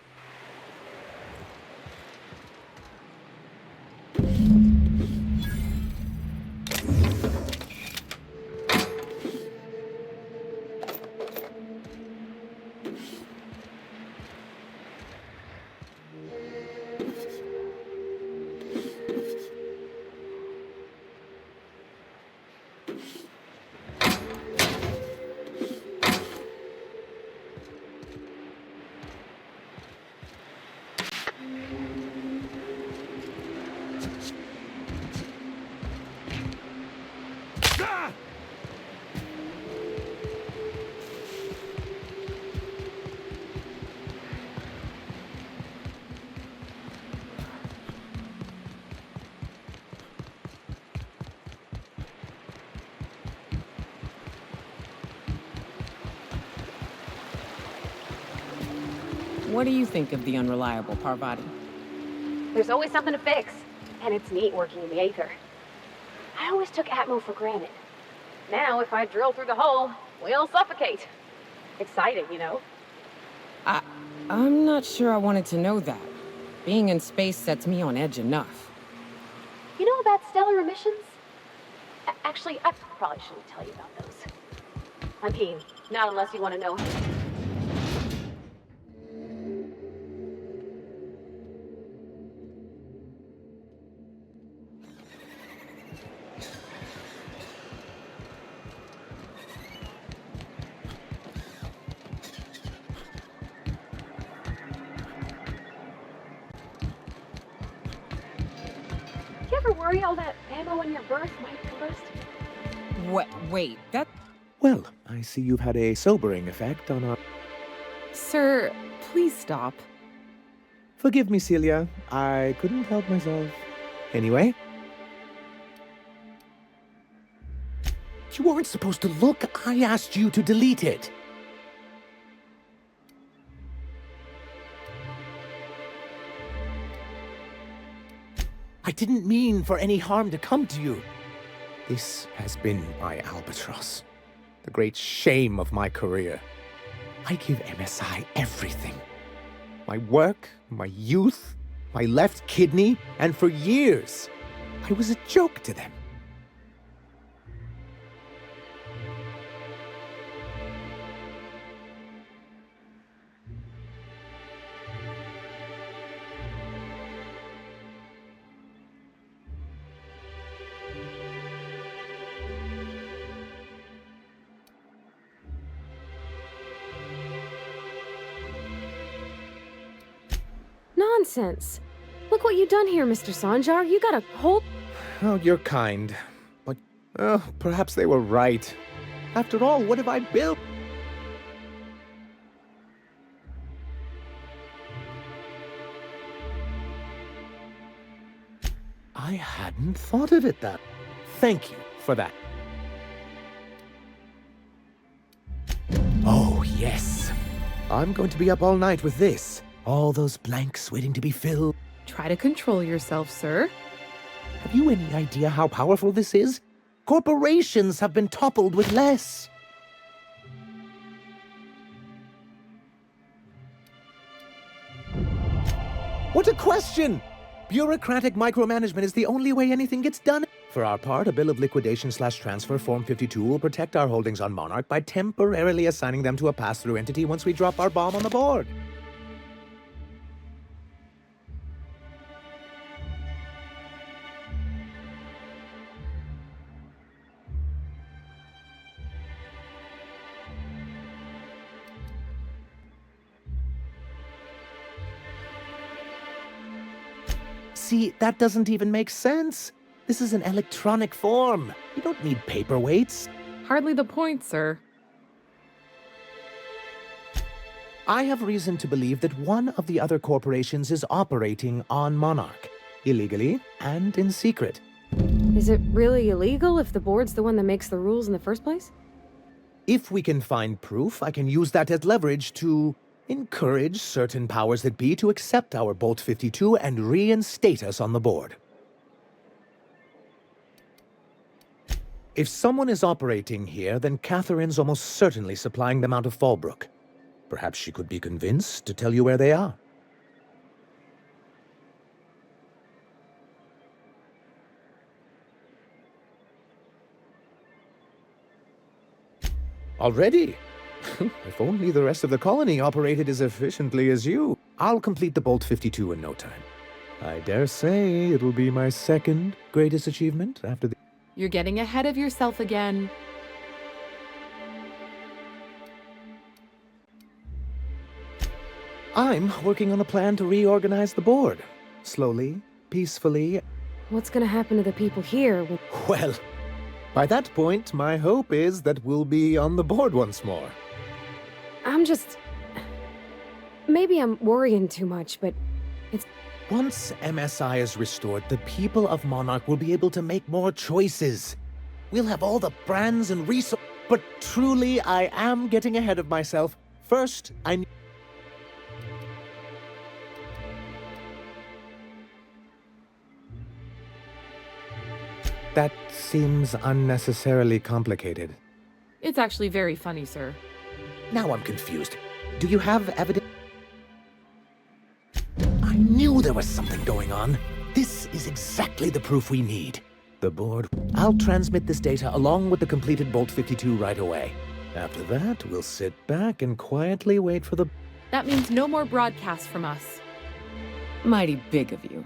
What do you think of the unreliable Parvati? There's always something to fix, and it's neat working in the Aether. I always took Atmo for granted. Now, if I drill through the hole, we'll suffocate. Exciting, you know? I'm not sure I wanted to know that. Being in space sets me on edge enough. You know about stellar emissions? Actually, I probably shouldn't tell you about those. I'm keen. Not unless you want to know. You ever worry all that ammo in your berth might combust? Wait, that... Well, I see you've had a sobering effect on our... Sir, please stop. Forgive me, Celia. I couldn't help myself. Anyway. You weren't supposed to look. I asked you to delete it. I didn't mean for any harm to come to you. This has been my albatross. The great shame of my career. I give MSI everything. My work, my youth, my left kidney, and for years, I was a joke to them. Nonsense. Look what you done here, Mr. Sanjar. You got a whole... Oh, you're kind. But, perhaps they were right. After all, what have I built? I hadn't thought of it that. Thank you for that. Oh, yes. I'm going to be up all night with this. All those blanks waiting to be filled. Try to control yourself, sir. Have you any idea how powerful this is? Corporations have been toppled with less. What a question! Bureaucratic micromanagement is the only way anything gets done. For our part, a bill of liquidation/transfer Form 52 will protect our holdings on Monarch by temporarily assigning them to a pass-through entity once we drop our bomb on the board. See, that doesn't even make sense. This is an electronic form. You don't need paperweights. Hardly the point, sir. I have reason to believe that one of the other corporations is operating on Monarch, illegally and in secret. Is it really illegal if the board's the one that makes the rules in the first place? If we can find proof, I can use that as leverage to encourage certain powers that be to accept our Bolt 52 and reinstate us on the board. If someone is operating here, then Catherine's almost certainly supplying them out of Fallbrook. Perhaps she could be convinced to tell you where they are. Already? If only the rest of the colony operated as efficiently as you. I'll complete the Bolt 52 in no time. I dare say it'll be my second greatest achievement after the... You're getting ahead of yourself again. I'm working on a plan to reorganize the board. Slowly, peacefully. What's gonna happen to the people here? Well, by that point, my hope is that we'll be on the board once more. Maybe I'm worrying too much, but it's... Once MSI is restored, the people of Monarch will be able to make more choices. We'll have all the brands and resources. But truly, I am getting ahead of myself. First, That seems unnecessarily complicated. It's actually very funny, sir. Now I'm confused. Do you have evidence? I knew there was something going on. This is exactly the proof we need. The board... I'll transmit this data along with the completed Bolt 52 right away. After that, we'll sit back and quietly wait for the... That means no more broadcasts from us. Mighty big of you.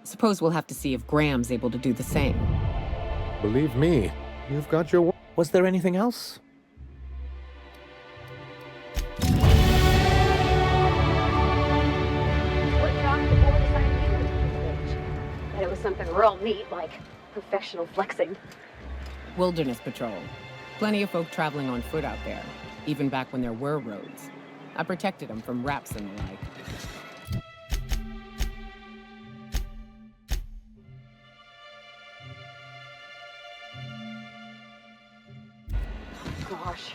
Suppose we'll have to see if Graham's able to do the same. Believe me, you've got your... Was there anything else? And it was something real neat, like professional flexing. Wilderness patrol. Plenty of folk traveling on foot out there, even back when there were roads. I protected them from raps and the like. Gosh.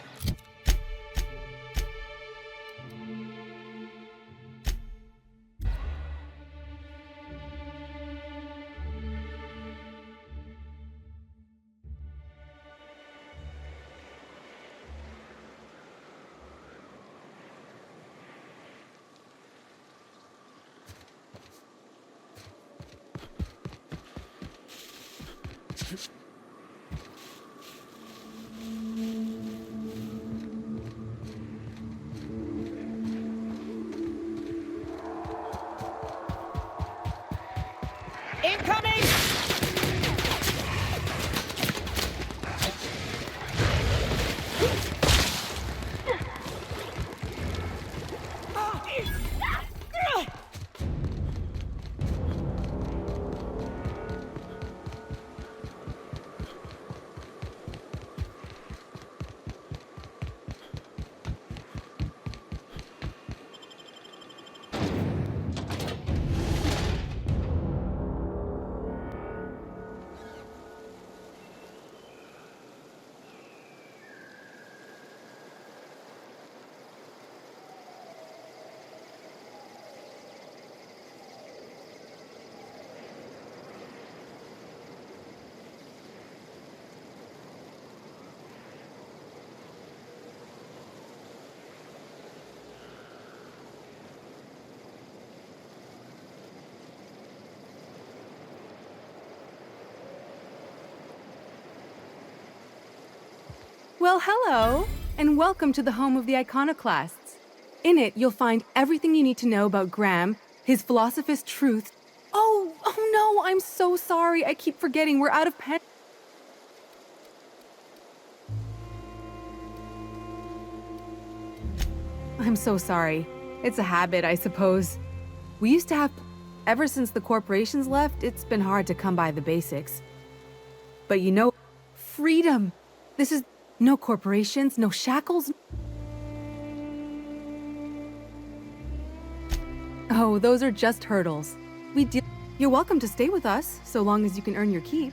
Incoming! Well, hello, and welcome to the home of the iconoclasts. In it, you'll find everything you need to know about Graham, his philosophist truth. Oh no, I'm so sorry. I keep forgetting we're out of pen. I'm so sorry. It's a habit, I suppose. We used to have... Ever since the corporations left, it's been hard to come by the basics. But you know, freedom. This is... No corporations, no shackles. Oh, those are just hurdles. You're welcome to stay with us, so long as you can earn your keep.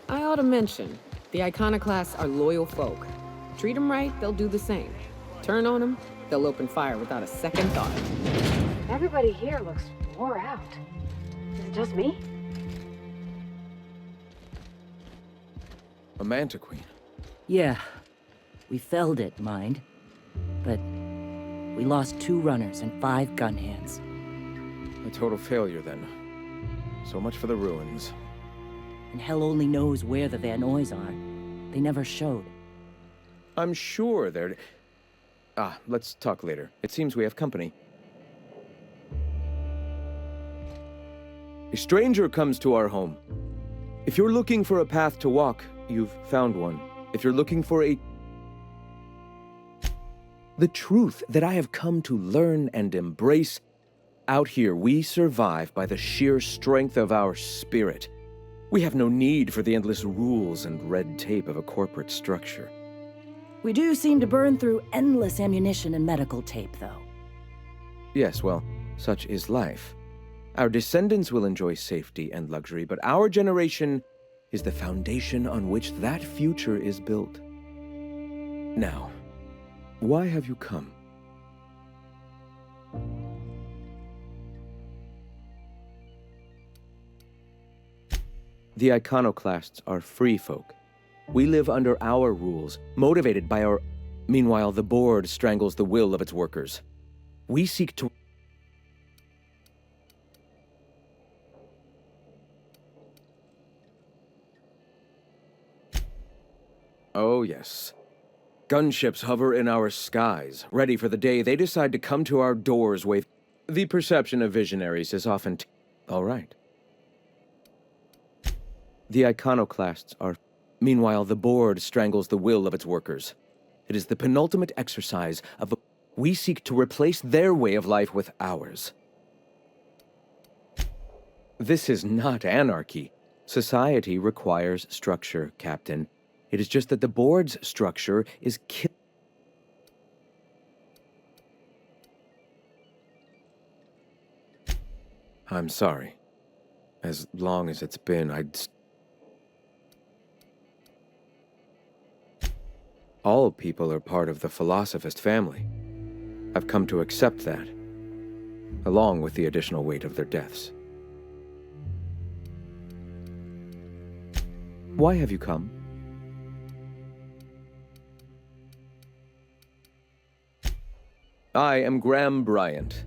I ought to mention, the iconoclasts are loyal folk. Treat them right, they'll do the same. Turn on them, they'll open fire without a second thought. Everybody here looks wore out. Is it just me? A Manta Queen. Yeah. We felled it, mind. But we lost 2 runners and 5 gun hands. A total failure, then. So much for the ruins. And hell only knows where the Van Oys are. They never showed. I'm sure they're... Ah, let's talk later. It seems we have company. A stranger comes to our home. If you're looking for a path to walk, you've found one. If you're looking for the truth that I have come to learn and embrace, out here we survive by the sheer strength of our spirit. We have no need for the endless rules and red tape of a corporate structure. We do seem to burn through endless ammunition and medical tape, though. Yes, well, such is life. Our descendants will enjoy safety and luxury, but our generation is the foundation on which that future is built. Now, why have you come? The iconoclasts are free folk. We live under our rules, motivated by our... Meanwhile, the board strangles the will of its workers. We seek to... Oh, yes. Gunships hover in our skies, ready for the day they decide to come to our doors with... The perception of visionaries is often... All right. The iconoclasts are... Meanwhile, the board strangles the will of its workers. It is the penultimate exercise of... We seek to replace their way of life with ours. This is not anarchy. Society requires structure, Captain. It is just that the board's structure is I'm sorry. As long as it's been, All people are part of the philosophist family. I've come to accept that, along with the additional weight of their deaths. Why have you come? I am Graham Bryant.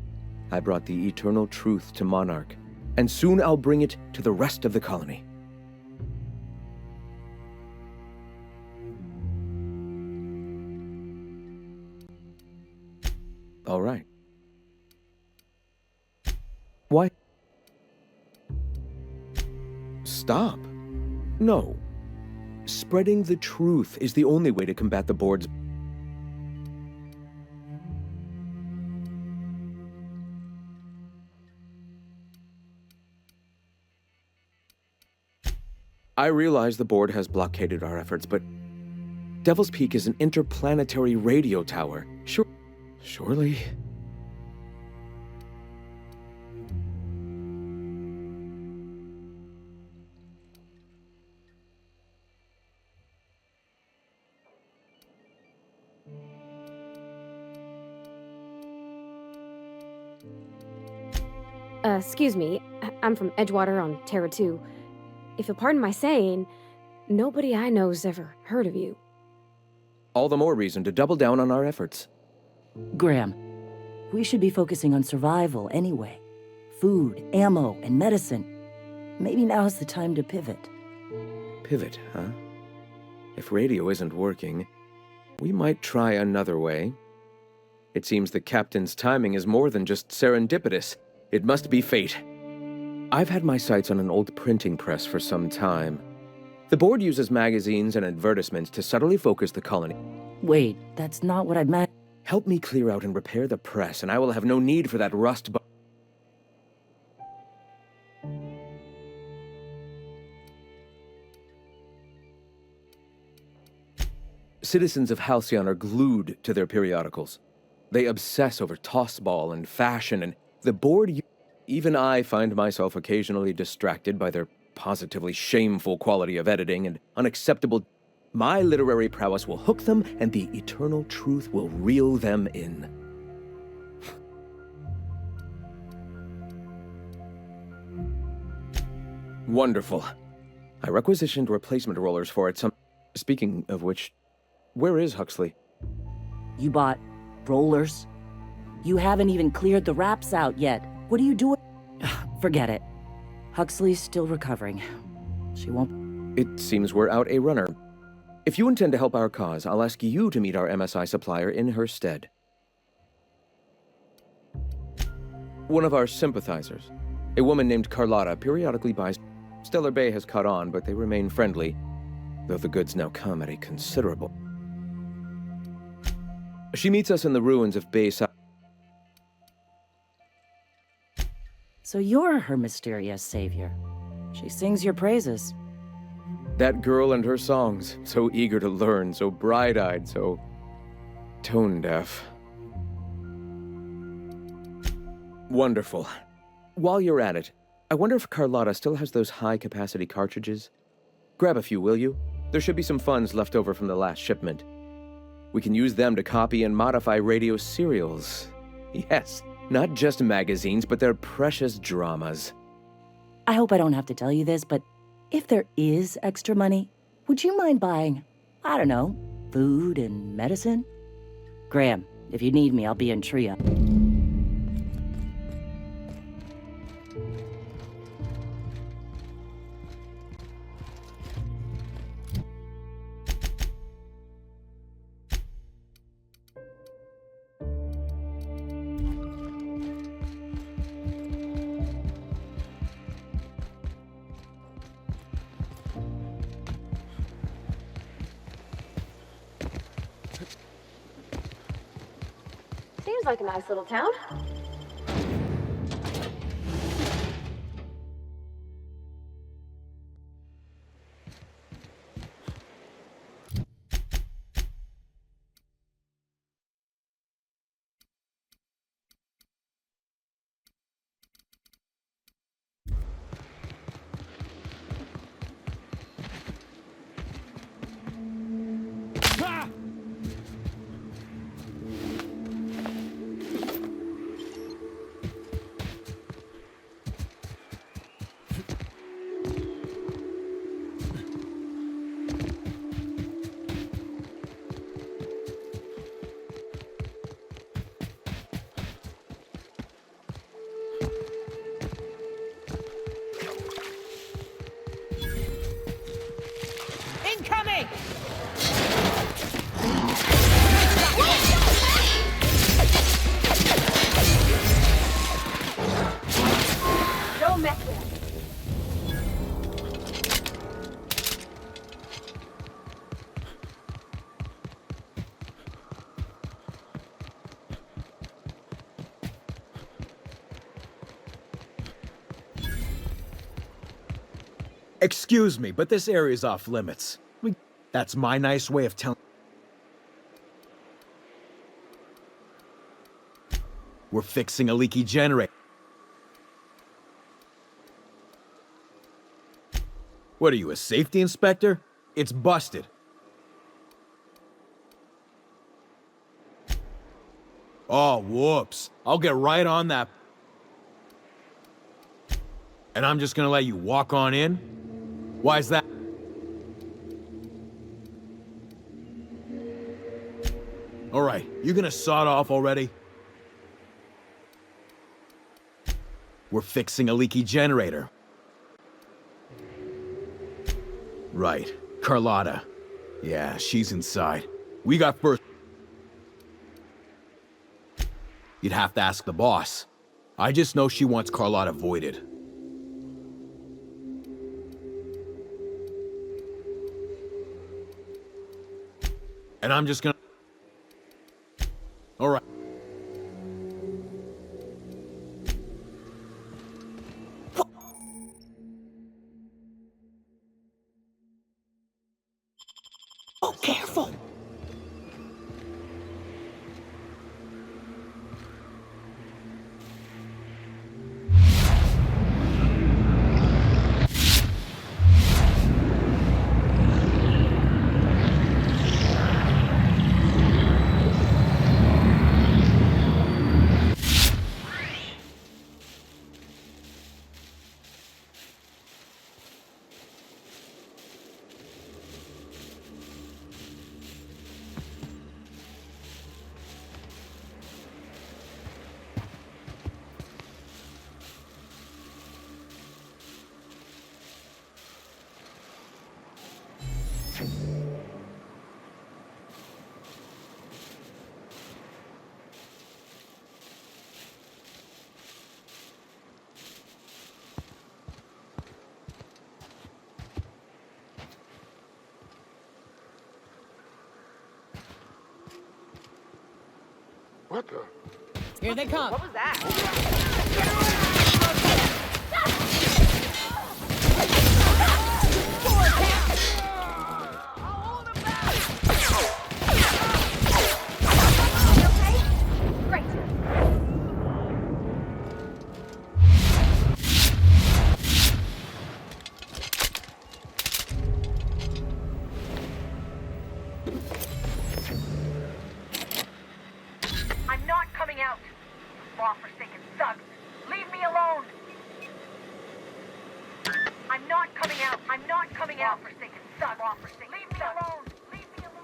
I brought the eternal truth to Monarch, and soon I'll bring it to the rest of the colony. All right. Why? Stop. No. Spreading the truth is the only way to combat the board's... I realize the board has blockaded our efforts, but Devil's Peak is an interplanetary radio tower. Surely... Excuse me. I'm from Edgewater on Terra 2. If you'll pardon my saying, nobody I know's ever heard of you. All the more reason to double down on our efforts. Graham, we should be focusing on survival anyway. Food, ammo, and medicine. Maybe now's the time to pivot. Pivot, huh? If radio isn't working, we might try another way. It seems the captain's timing is more than just serendipitous. It must be fate. I've had my sights on an old printing press for some time. The board uses magazines and advertisements to subtly focus the colony. Wait, that's not what I meant. Help me clear out and repair the press, and I will have no need for that rust. Citizens of Halcyon are glued to their periodicals. They obsess over tossball and fashion, and the board... Even I find myself occasionally distracted by their positively shameful quality of editing and unacceptable... My literary prowess will hook them, and the eternal truth will reel them in. Wonderful. I requisitioned replacement rollers for it. Speaking of which, where is Huxley? You bought rollers? You haven't even cleared the wraps out yet. What are you doing? Forget it. Huxley's still recovering. She won't... It seems we're out a runner. If you intend to help our cause, I'll ask you to meet our MSI supplier in her stead. One of our sympathizers, a woman named Carlotta, periodically buys... Stellar Bay has caught on, but they remain friendly, though the goods now come at a considerable... She meets us in the ruins of Bay South. So you're her mysterious savior. She sings your praises. That girl and her songs, so eager to learn, so bright-eyed, so tone-deaf. Wonderful. While you're at it, I wonder if Carlotta still has those high-capacity cartridges? Grab a few, will you? There should be some funds left over from the last shipment. We can use them to copy and modify radio serials. Yes, not just magazines, but their precious dramas. I hope I don't have to tell you this, but if there is extra money, would you mind buying, I don't know, food and medicine? Graham, if you need me, I'll be in Tria. Seems like a nice little town. Incoming! Don't mess with it. Excuse me, but this area's off limits. That's my nice way of telling... We're fixing a leaky generator. What are you, a safety inspector? It's busted. Oh, whoops. I'll get right on that. And I'm just gonna let you walk on in? Why's that? All right, you gonna sod off already? We're fixing a leaky generator. Right, Carlotta. Yeah, she's inside. We got first. You'd have to ask the boss. I just know she wants Carlotta voided. And I'm just gonna... All right. Oh, careful! What the? Here they come. What was that? I'm not coming out. Raw forsaken thugs. Leave me alone. I'm not coming out. I'm not coming out. Raw forsaken thugs. Raw forsaken. Leave me alone. Leave me alone.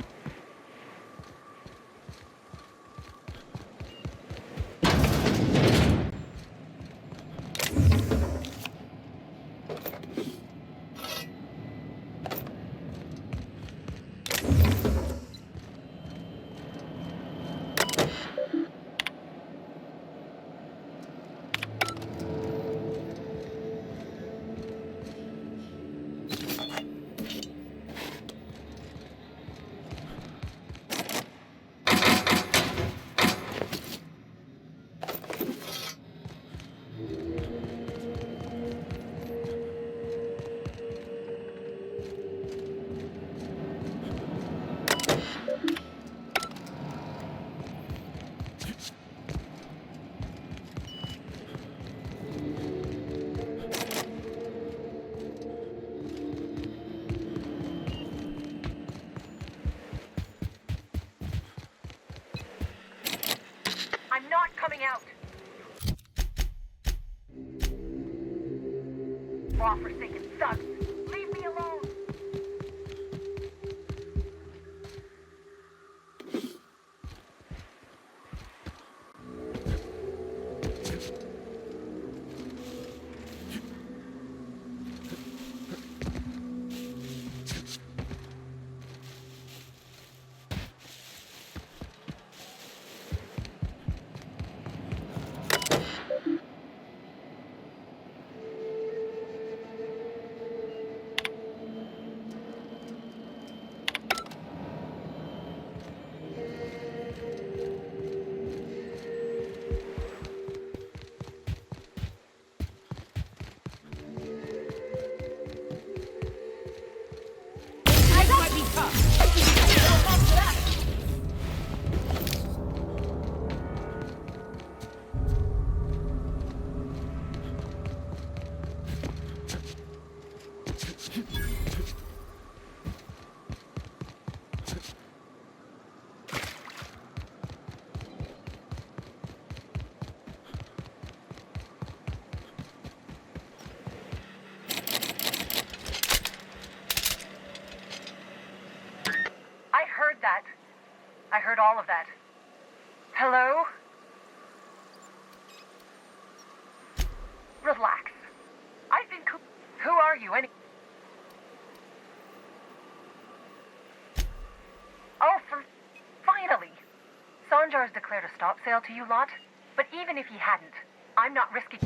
I'm not coming out. Raw forsaken thugs. Leave me alone. I heard all of that. Hello? Relax. I've been Who are you, any... Oh, finally! Sanjar's declared a stop sale to you lot, but even if he hadn't, I'm not risking...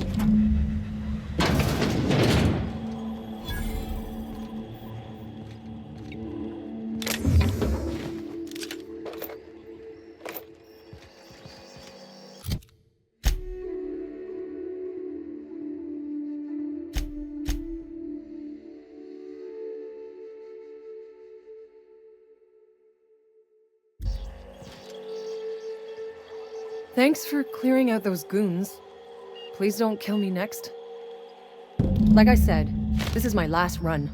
Thanks for clearing out those goons. Please don't kill me next. Like I said, this is my last run.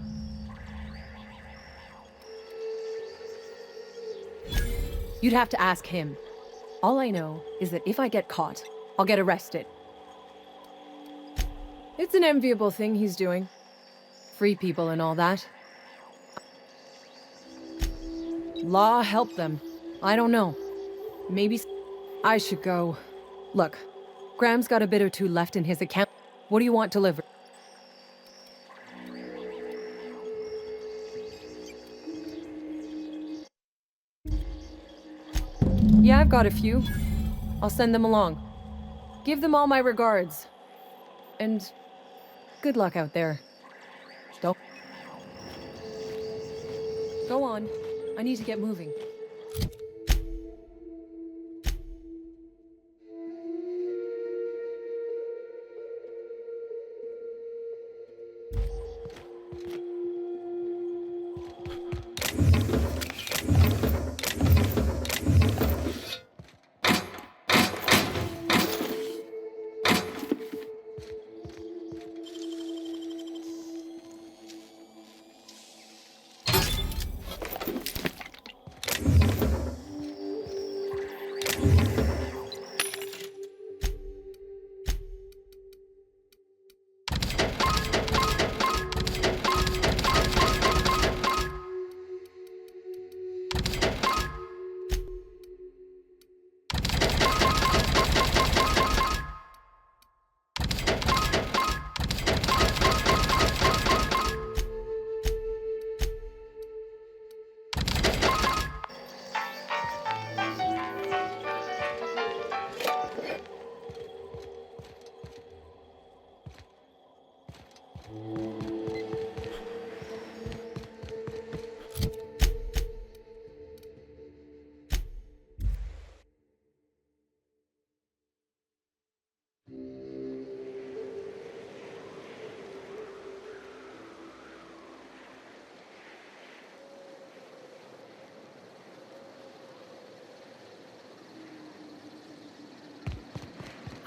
You'd have to ask him. All I know is that if I get caught, I'll get arrested. It's an enviable thing he's doing. Free people and all that. Law help them. I don't know. Maybe... I should go. Look, Graham's got a bit or two left in his account. What do you want delivered? Yeah, I've got a few. I'll send them along. Give them all my regards. And good luck out there. Don't... Go on. I need to get moving.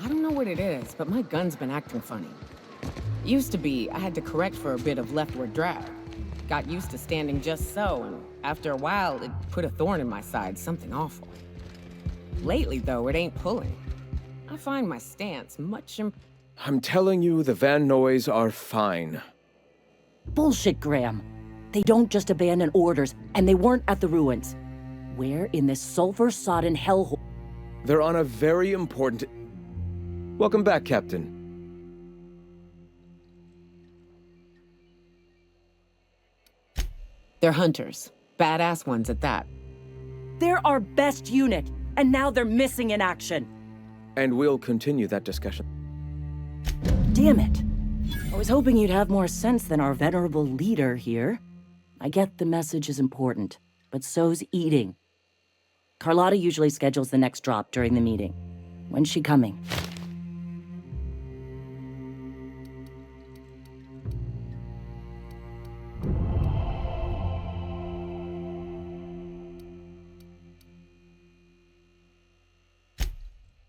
I don't know what it is, but my gun's been acting funny. Used to be, I had to correct for a bit of leftward drag. Got used to standing just so, and after a while, it put a thorn in my side, something awful. Lately, though, it ain't pulling. I find my stance much I'm telling you, the Van Noys are fine. Bullshit, Graham. They don't just abandon orders, and they weren't at the ruins. Where in this sulfur-sodden hellhole? They're on a very important... Welcome back, Captain. They're hunters. Badass ones at that. They're our best unit, and now they're missing in action. And we'll continue that discussion. Damn it. I was hoping you'd have more sense than our venerable leader here. I get the message is important, but so's eating. Carlotta usually schedules the next drop during the meeting. When's she coming?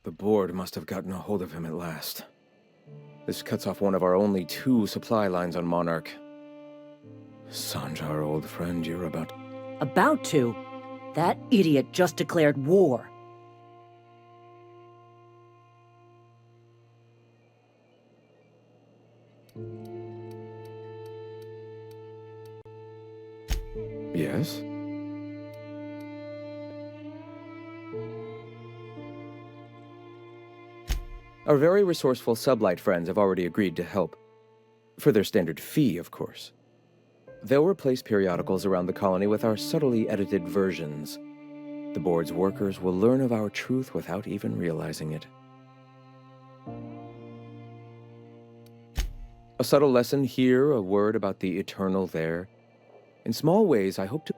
The board must have gotten a hold of him at last. This cuts off one of our only 2 supply lines on Monarch. Sanjar, old friend, you're about... About to? That idiot just declared war. Yes? Our very resourceful sublight friends have already agreed to help. For their standard fee, of course. They'll replace periodicals around the colony with our subtly edited versions. The board's workers will learn of our truth without even realizing it. A subtle lesson here, a word about the eternal there. In small ways, I hope to...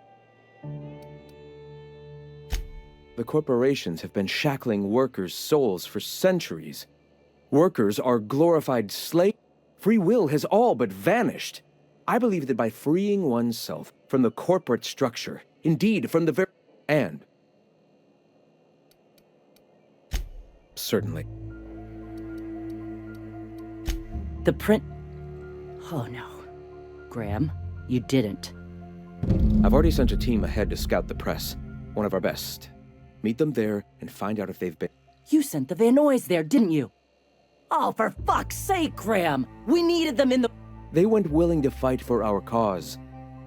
The corporations have been shackling workers' souls for centuries. Workers are glorified slaves. Free will has all but vanished. I believe that by freeing oneself from the corporate structure, indeed from the very... And... Certainly. The print... Oh no. Graham, you didn't. I've already sent a team ahead to scout the press. One of our best. Meet them there and find out if they've been... You sent the Van Noys there, didn't you? Oh, for fuck's sake, Graham! We needed them in the... They went willing to fight for our cause.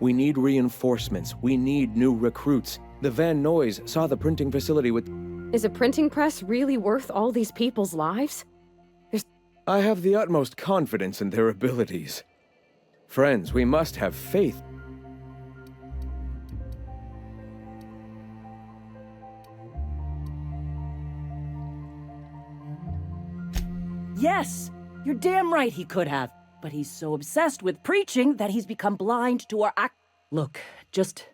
We need reinforcements. We need new recruits. The Van Noys saw the printing facility with... Is a printing press really worth all these people's lives? I have the utmost confidence in their abilities. Friends, we must have faith. Yes! You're damn right he could have. But he's so obsessed with preaching that he's become blind to our act. Look, just...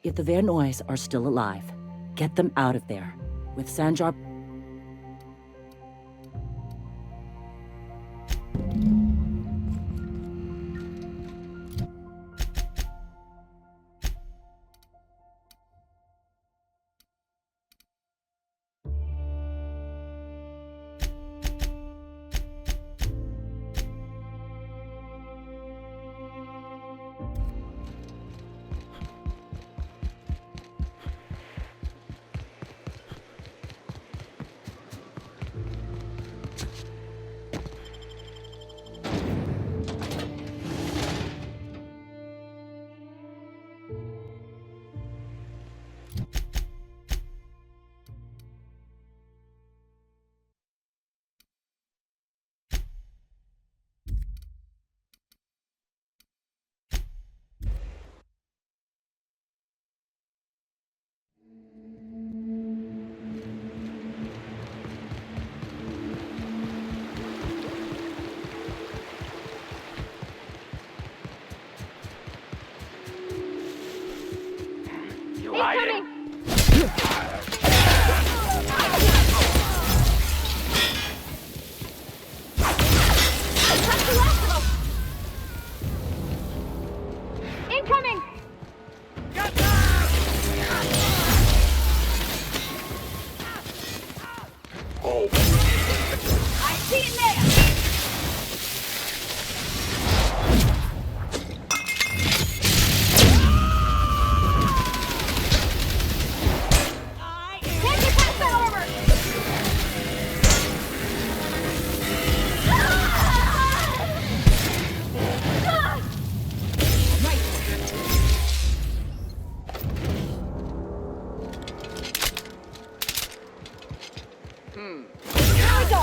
If the Van Noys are still alive, get them out of there. With Sanjar... I see it now! Can't get past that armor! Here we go!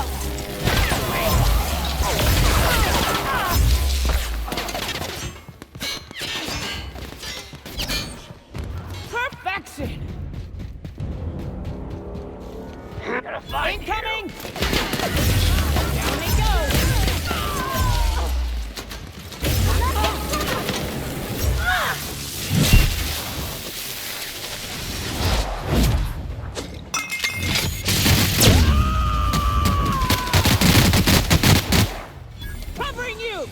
Perfection! Incoming! Down we go! Covering you!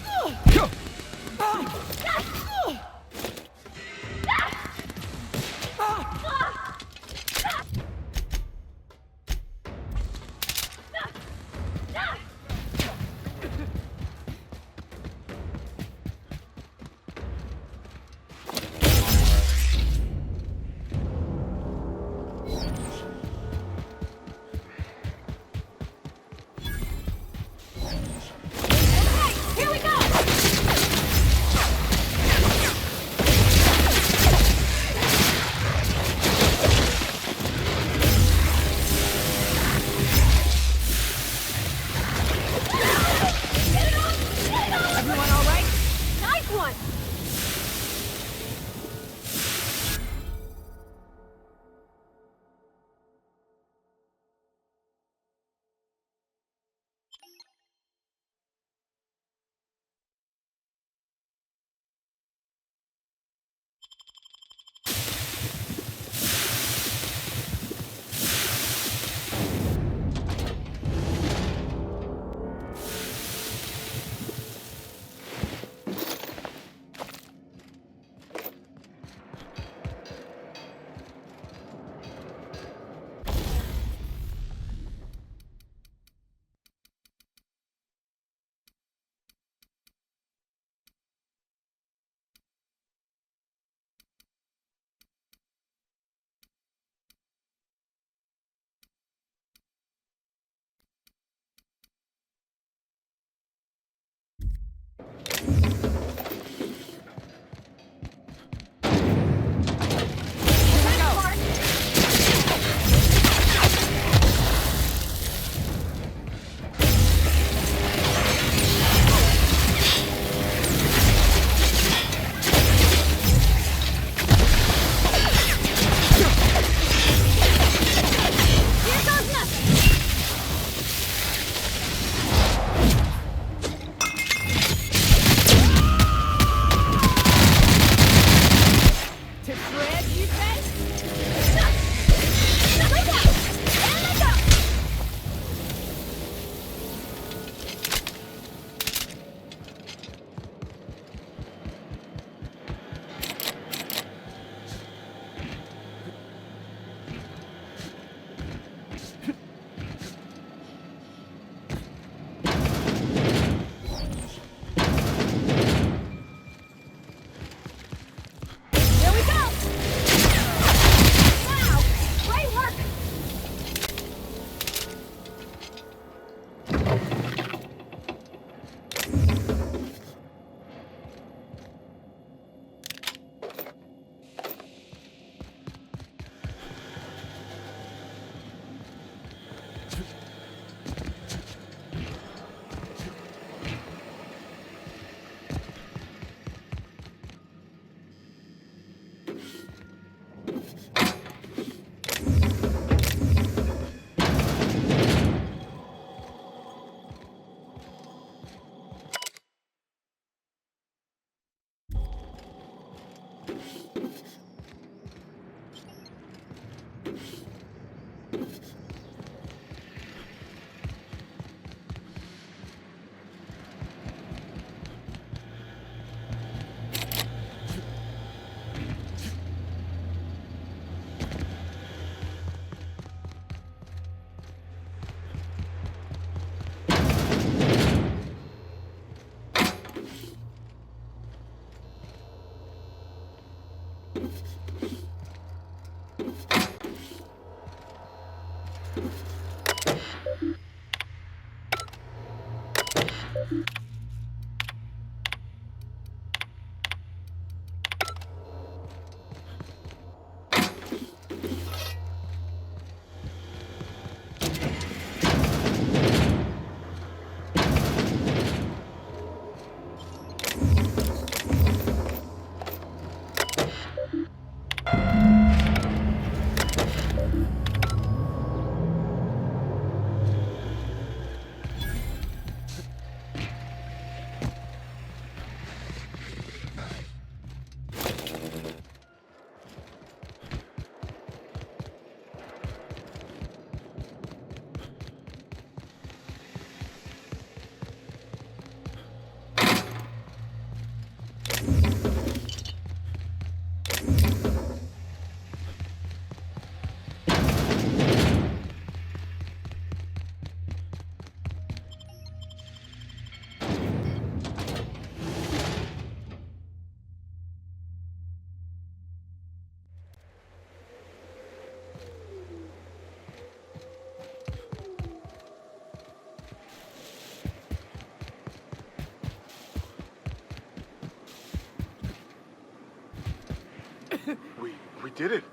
We did it.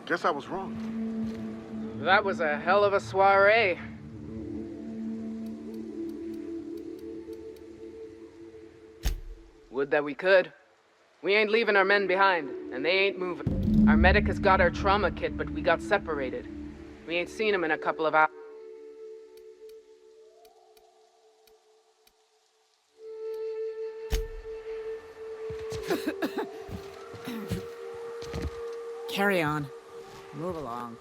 Guess I was wrong. That was a hell of a soiree. Would that we could. We ain't leaving our men behind, and they ain't moving. Our medic has got our trauma kit, but we got separated. We ain't seen him in a couple of hours. Carry on. Move along.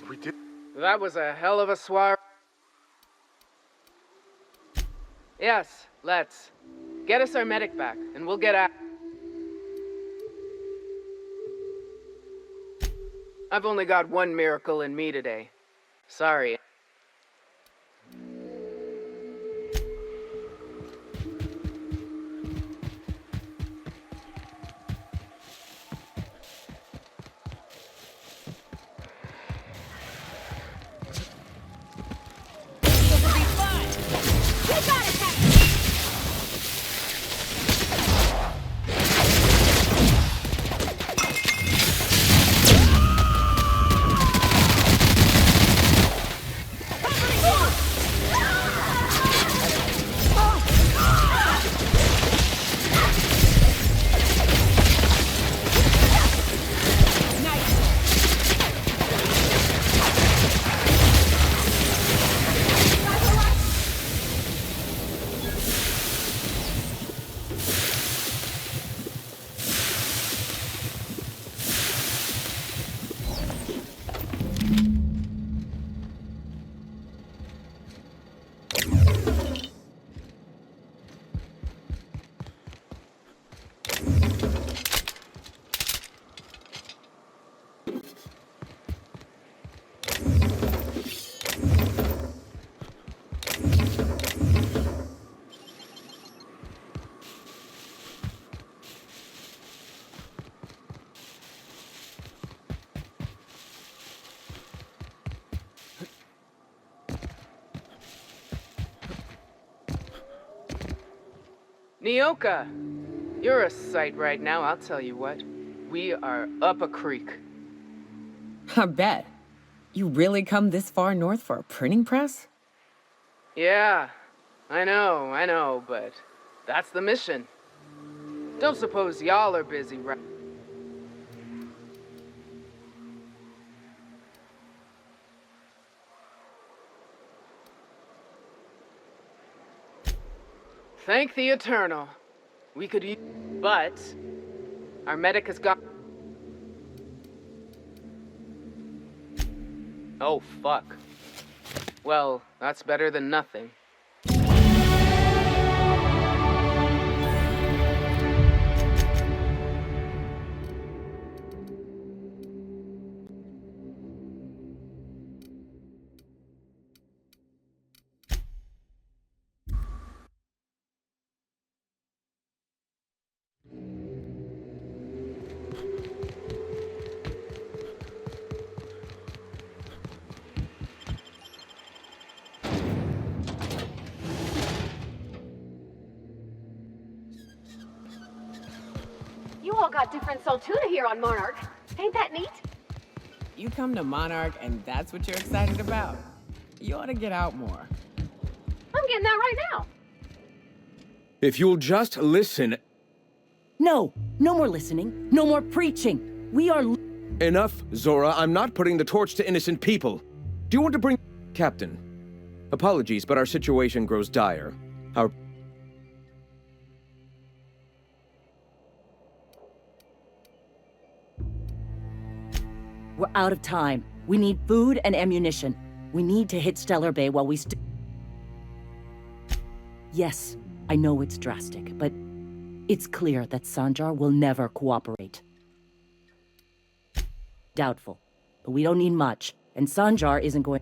We did. That was a hell of a soiree. Yes, let's. Get us our medic back, and we'll get out. I've only got one miracle in me today. Sorry. Nyoka, you're a sight right now, I'll tell you what. We are up a creek. I bet. You really come this far north for a printing press? Yeah, I know, but that's the mission. Don't suppose y'all are busy, right? Thank the Eternal. We could use, but our medic has got. Oh, fuck. Well, that's better than nothing. You all got different Saltuna here on Monarch. Ain't that neat? You come to Monarch and that's what you're excited about? You ought to get out more. I'm getting that right now. If you'll just listen... No, no more listening. No more preaching. We are... Enough, Zora. I'm not putting the torch to innocent people. Do you want to bring... Captain, apologies, but our situation grows dire. Our... We're out of time. We need food and ammunition. We need to hit Stellar Bay while we Yes, I know it's drastic, but it's clear that Sanjar will never cooperate. Doubtful, but we don't need much, and Sanjar isn't going...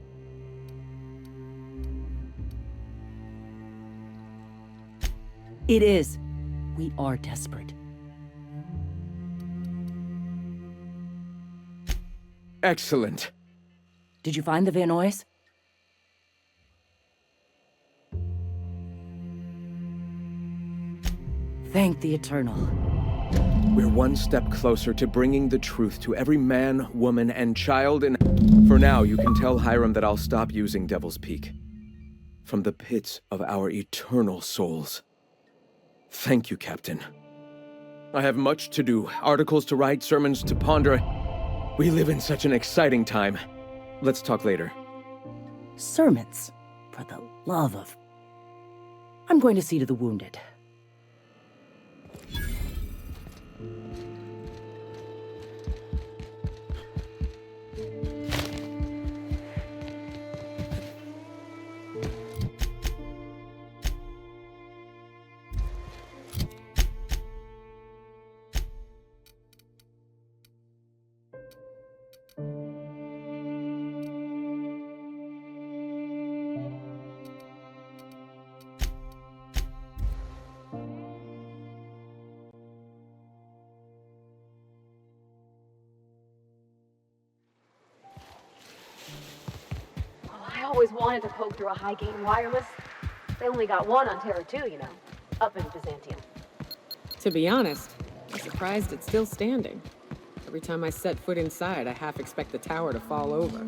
It is. We are desperate. Excellent. Did you find the Vanois? Thank the Eternal. We're one step closer to bringing the truth to every man, woman, and child in... For now, you can tell Hiram that I'll stop using Devil's Peak. From the pits of our eternal souls. Thank you, Captain. I have much to do, articles to write, sermons to ponder. We live in such an exciting time. Let's talk later. Sermons, for the love of... I'm going to see to the wounded. I always wanted to poke through a high-gain wireless. They only got one on Terra 2, you know, up in Byzantium. To be honest, I'm surprised it's still standing. Every time I set foot inside, I half expect the tower to fall over.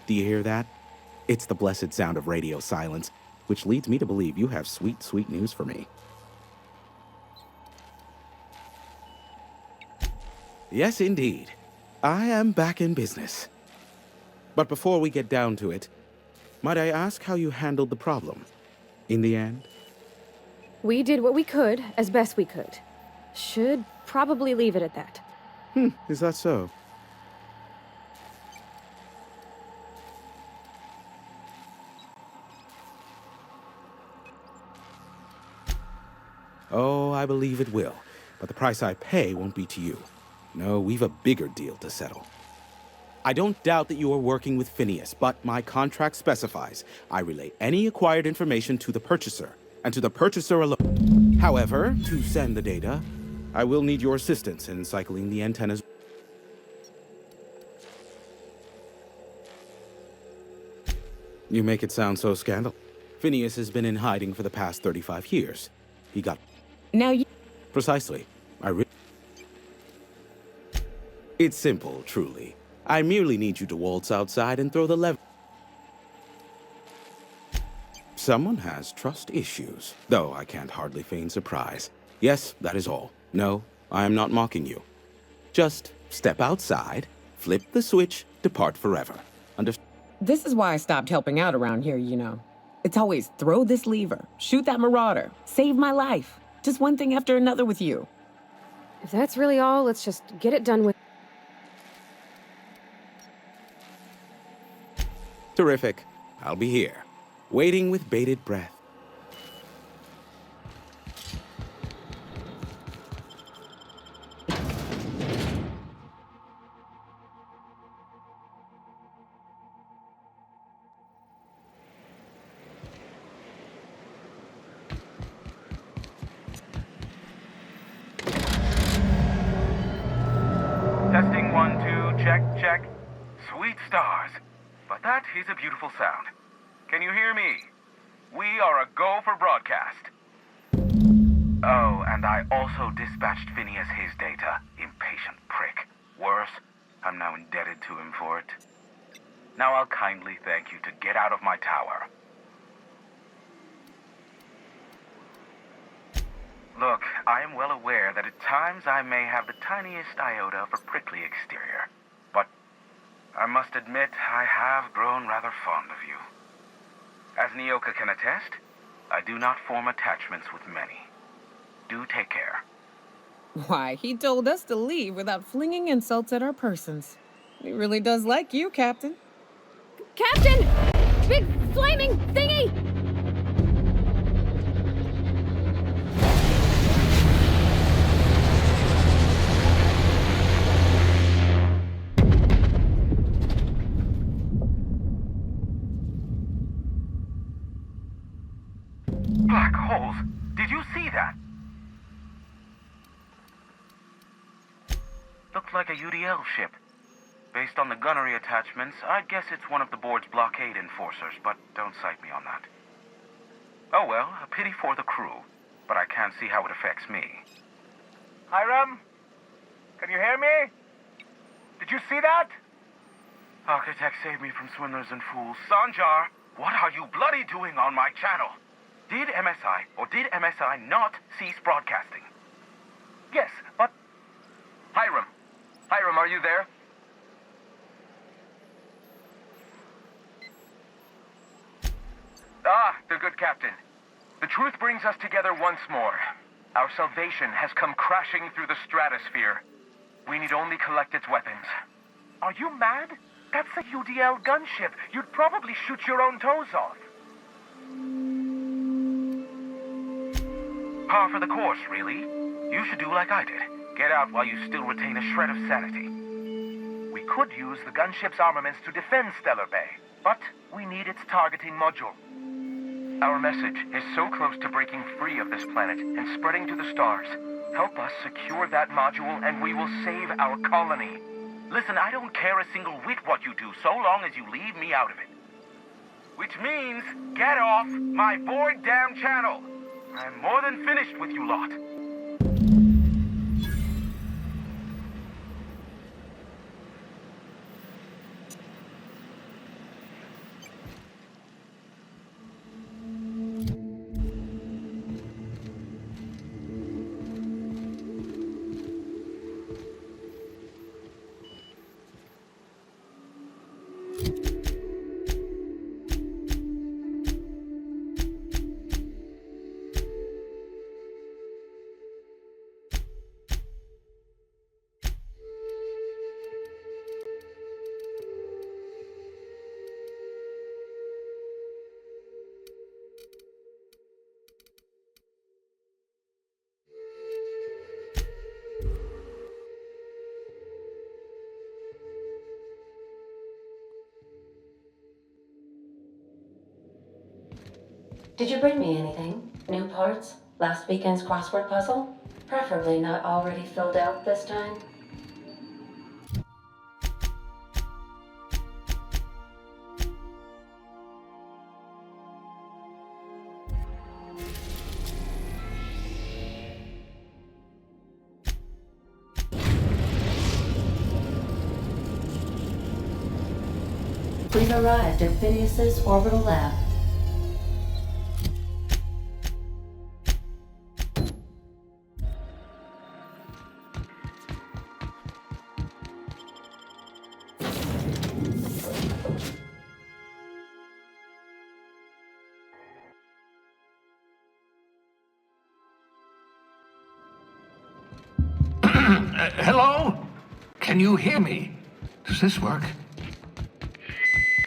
Do you hear that? It's the blessed sound of radio silence, which leads me to believe you have sweet, sweet news for me. Yes, indeed. I am back in business. But before we get down to it, might I ask how you handled the problem? In the end? We did what we could, as best we could. Should probably leave it at that. Is that so? Oh, I believe it will. But the price I pay won't be to you. No, we've a bigger deal to settle. I don't doubt that you are working with Phineas, but my contract specifies I relay any acquired information to the purchaser, and to the purchaser alone. However, to send the data, I will need your assistance in cycling the antennas. You make it sound so scandalous. Phineas has been in hiding for the past 35 years. He got... Now you... Precisely. It's simple, truly. I merely need you to waltz outside and throw the lever. Someone has trust issues, though I can't hardly feign surprise. Yes, that is all. No, I am not mocking you. Just step outside, flip the switch, depart forever. This is why I stopped helping out around here, you know. It's always throw this lever, shoot that marauder, save my life. Just one thing after another with you. If that's really all, let's just get it done with. Terrific. I'll be here, waiting with bated breath. check, check. Sweet stars. But that is a beautiful sound. Can you hear me? We are a go for broadcast. Oh, and I also dispatched Phineas his data. Impatient prick. Worse, I'm now indebted to him for it. Now I'll kindly thank you to get out of my tower. Look, I am well aware that at times I may have the tiniest iota of a prickly exterior. But I must admit I have grown rather fond of you. As Nyoka can attest, I do not form attachments with many. Do take care. Why, he told us to leave without flinging insults at our persons. He really does like you, Captain. Captain! Big flaming thingy! Black holes! Did you see that? Looks like a UDL ship. Based on the gunnery attachments, I'd guess it's one of the board's blockade enforcers, but don't cite me on that. Oh well, a pity for the crew, but I can't see how it affects me. Hiram? Can you hear me? Did you see that? Architect, save me from swindlers and fools. Sanjar, what are you bloody doing on my channel? Did MSI or did MSI not cease broadcasting? Yes, but... Hiram, are you there? Ah, the good captain. The truth brings us together once more. Our salvation has come crashing through the stratosphere. We need only collect its weapons. Are you mad? That's a UDL gunship. You'd probably shoot your own toes off. Par for the course, really. You should do like I did. Get out while you still retain a shred of sanity. We could use the gunship's armaments to defend Stellar Bay, but we need its targeting module. Our message is so close to breaking free of this planet and spreading to the stars. Help us secure that module and we will save our colony. Listen, I don't care a single whit what you do, so long as you leave me out of it. Which means, get off my bored damn channel. I'm more than finished with you lot. Did you bring me anything? New parts? Last weekend's crossword puzzle? Preferably not already filled out this time. We've arrived at Phineas's orbital lab. Hello? Can you hear me? Does this work?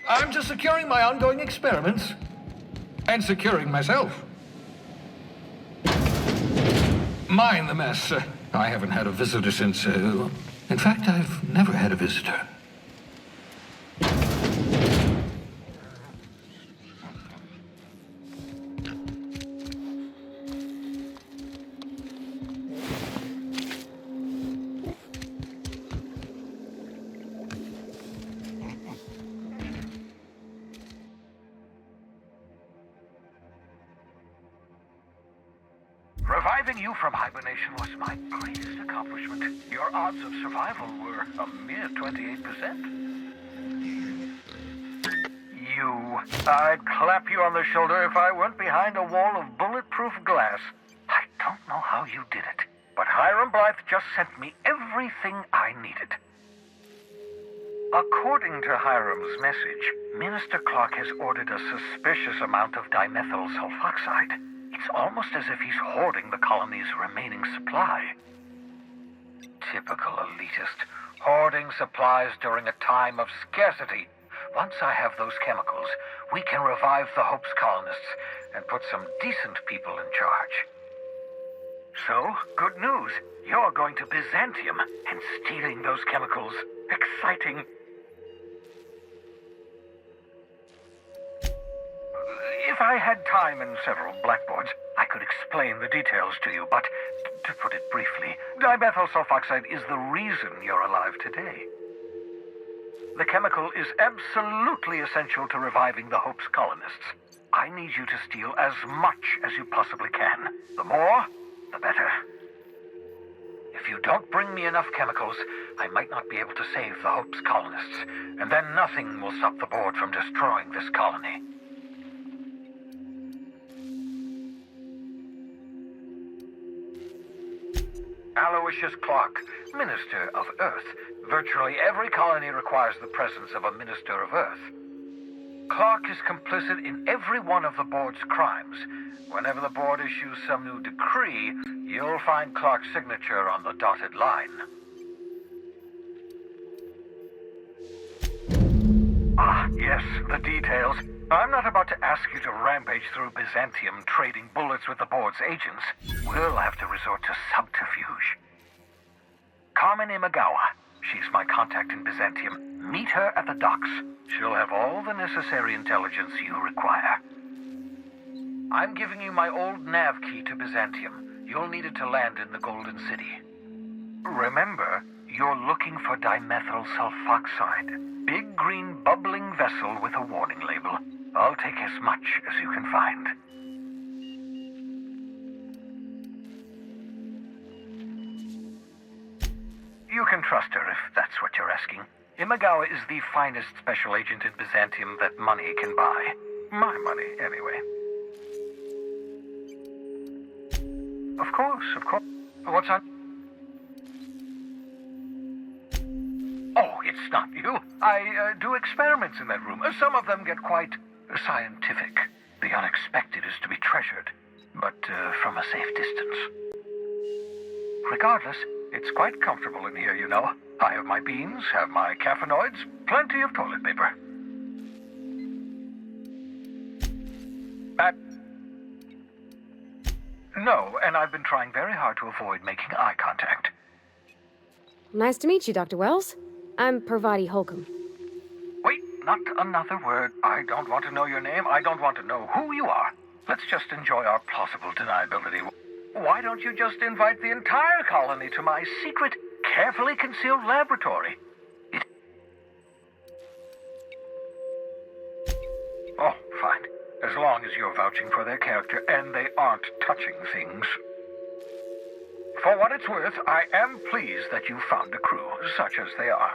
I'm just securing my ongoing experiments. And securing myself. Mind the mess. I haven't had a visitor since... in fact, I've never had a visitor. Reviving you from hibernation was my greatest accomplishment. Your odds of survival were a mere 28%. I'd clap you on the shoulder if I weren't behind a wall of bulletproof glass. I don't know how you did it, but Hiram Blythe just sent me everything I needed. According to Hiram's message, Minister Clark has ordered a suspicious amount of dimethyl sulfoxide. It's almost as if he's hoarding the colony's remaining supply. Typical elitist, hoarding supplies during a time of scarcity. Once I have those chemicals, we can revive the Hope's colonists and put some decent people in charge. So, good news. You're going to Byzantium and stealing those chemicals. Exciting. If I had time and several blackboards, I could explain the details to you, but to put it briefly, dimethyl sulfoxide is the reason you're alive today. The chemical is absolutely essential to reviving the Hope's colonists. I need you to steal as much as you possibly can. The more, the better. If you don't bring me enough chemicals, I might not be able to save the Hope's colonists, and then nothing will stop the board from destroying this colony. Aloysius Clark, Minister of Earth. Virtually every colony requires the presence of a Minister of Earth. Clark is complicit in every one of the board's crimes. Whenever the board issues some new decree, you'll find Clark's signature on the dotted line. Ah, yes, the details. I'm not about to ask you to rampage through Byzantium trading bullets with the board's agents. We'll have to resort to subterfuge. Carmen Imagawa. She's my contact in Byzantium. Meet her at the docks. She'll have all the necessary intelligence you require. I'm giving you my old nav key to Byzantium. You'll need it to land in the Golden City. Remember, you're looking for dimethyl sulfoxide. Big green bubbling vessel with a warning label. I'll take as much as you can find. You can trust her if that's what you're asking. Imagawa is the finest special agent in Byzantium that money can buy. My money, anyway. Of course, of course. What's on? Oh, it's not you. I do experiments in that room. Some of them get quite scientific. The unexpected is to be treasured, but from a safe distance. Regardless, it's quite comfortable in here, you know. I have my beans, have my caffeinoids, plenty of toilet paper. No, and I've been trying very hard to avoid making eye contact. Nice to meet you, Dr. Wells. I'm Parvati Holcomb. Wait, not another word. I don't want to know your name. I don't want to know who you are. Let's just enjoy our plausible deniability. Why don't you just invite the entire colony to my secret, carefully concealed laboratory? Oh, fine. As long as you're vouching for their character and they aren't touching things. For what it's worth, I am pleased that you found a crew, such as they are.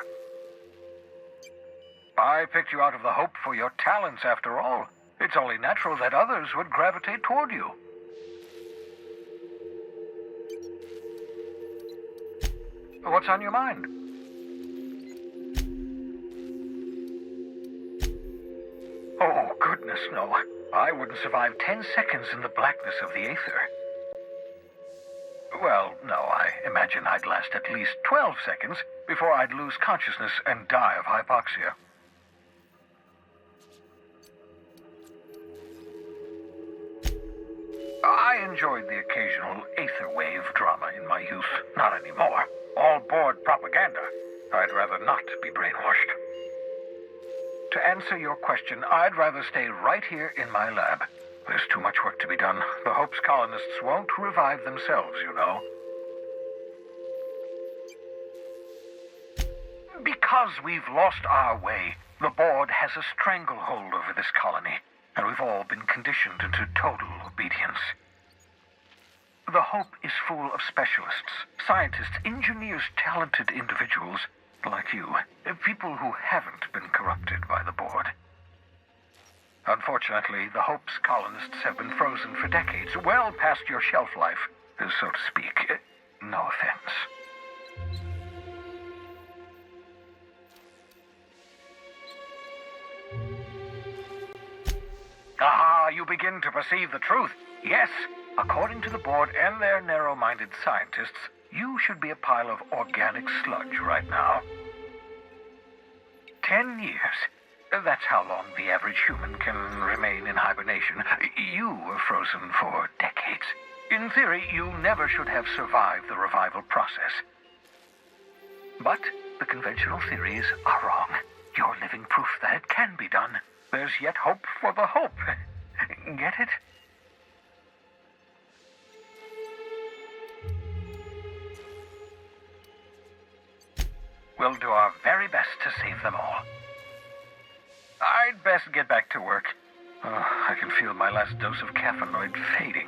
I picked you out of the Hope for your talents, after all. It's only natural that others would gravitate toward you. What's on your mind? Oh, goodness, no. I wouldn't survive 10 seconds in the blackness of the aether. Well, no, I imagine I'd last at least 12 seconds before I'd lose consciousness and die of hypoxia. I enjoyed the occasional aether wave drama in my youth. Not anymore. All board propaganda. I'd rather not be brainwashed. To answer your question, I'd rather stay right here in my lab. There's too much work to be done. The Hope's colonists won't revive themselves, you know. Because we've lost our way, the board has a stranglehold over this colony, and we've all been conditioned into total obedience. The Hope is full of specialists, scientists, engineers, talented individuals like you. People who haven't been corrupted by the board. Unfortunately, the Hope's colonists have been frozen for decades, well past your shelf life, so to speak. No offense. Aha, you begin to perceive the truth. Yes, according to the board and their narrow-minded scientists, you should be a pile of organic sludge right now. 10 years. That's how long the average human can remain in hibernation. You were frozen for decades. In theory, you never should have survived the revival process. But the conventional theories are wrong. You're living proof that it can be done. There's yet hope for the hope. Get it? We'll do our very best to save them all. I'd best get back to work. I can feel my last dose of caffeinoid fading.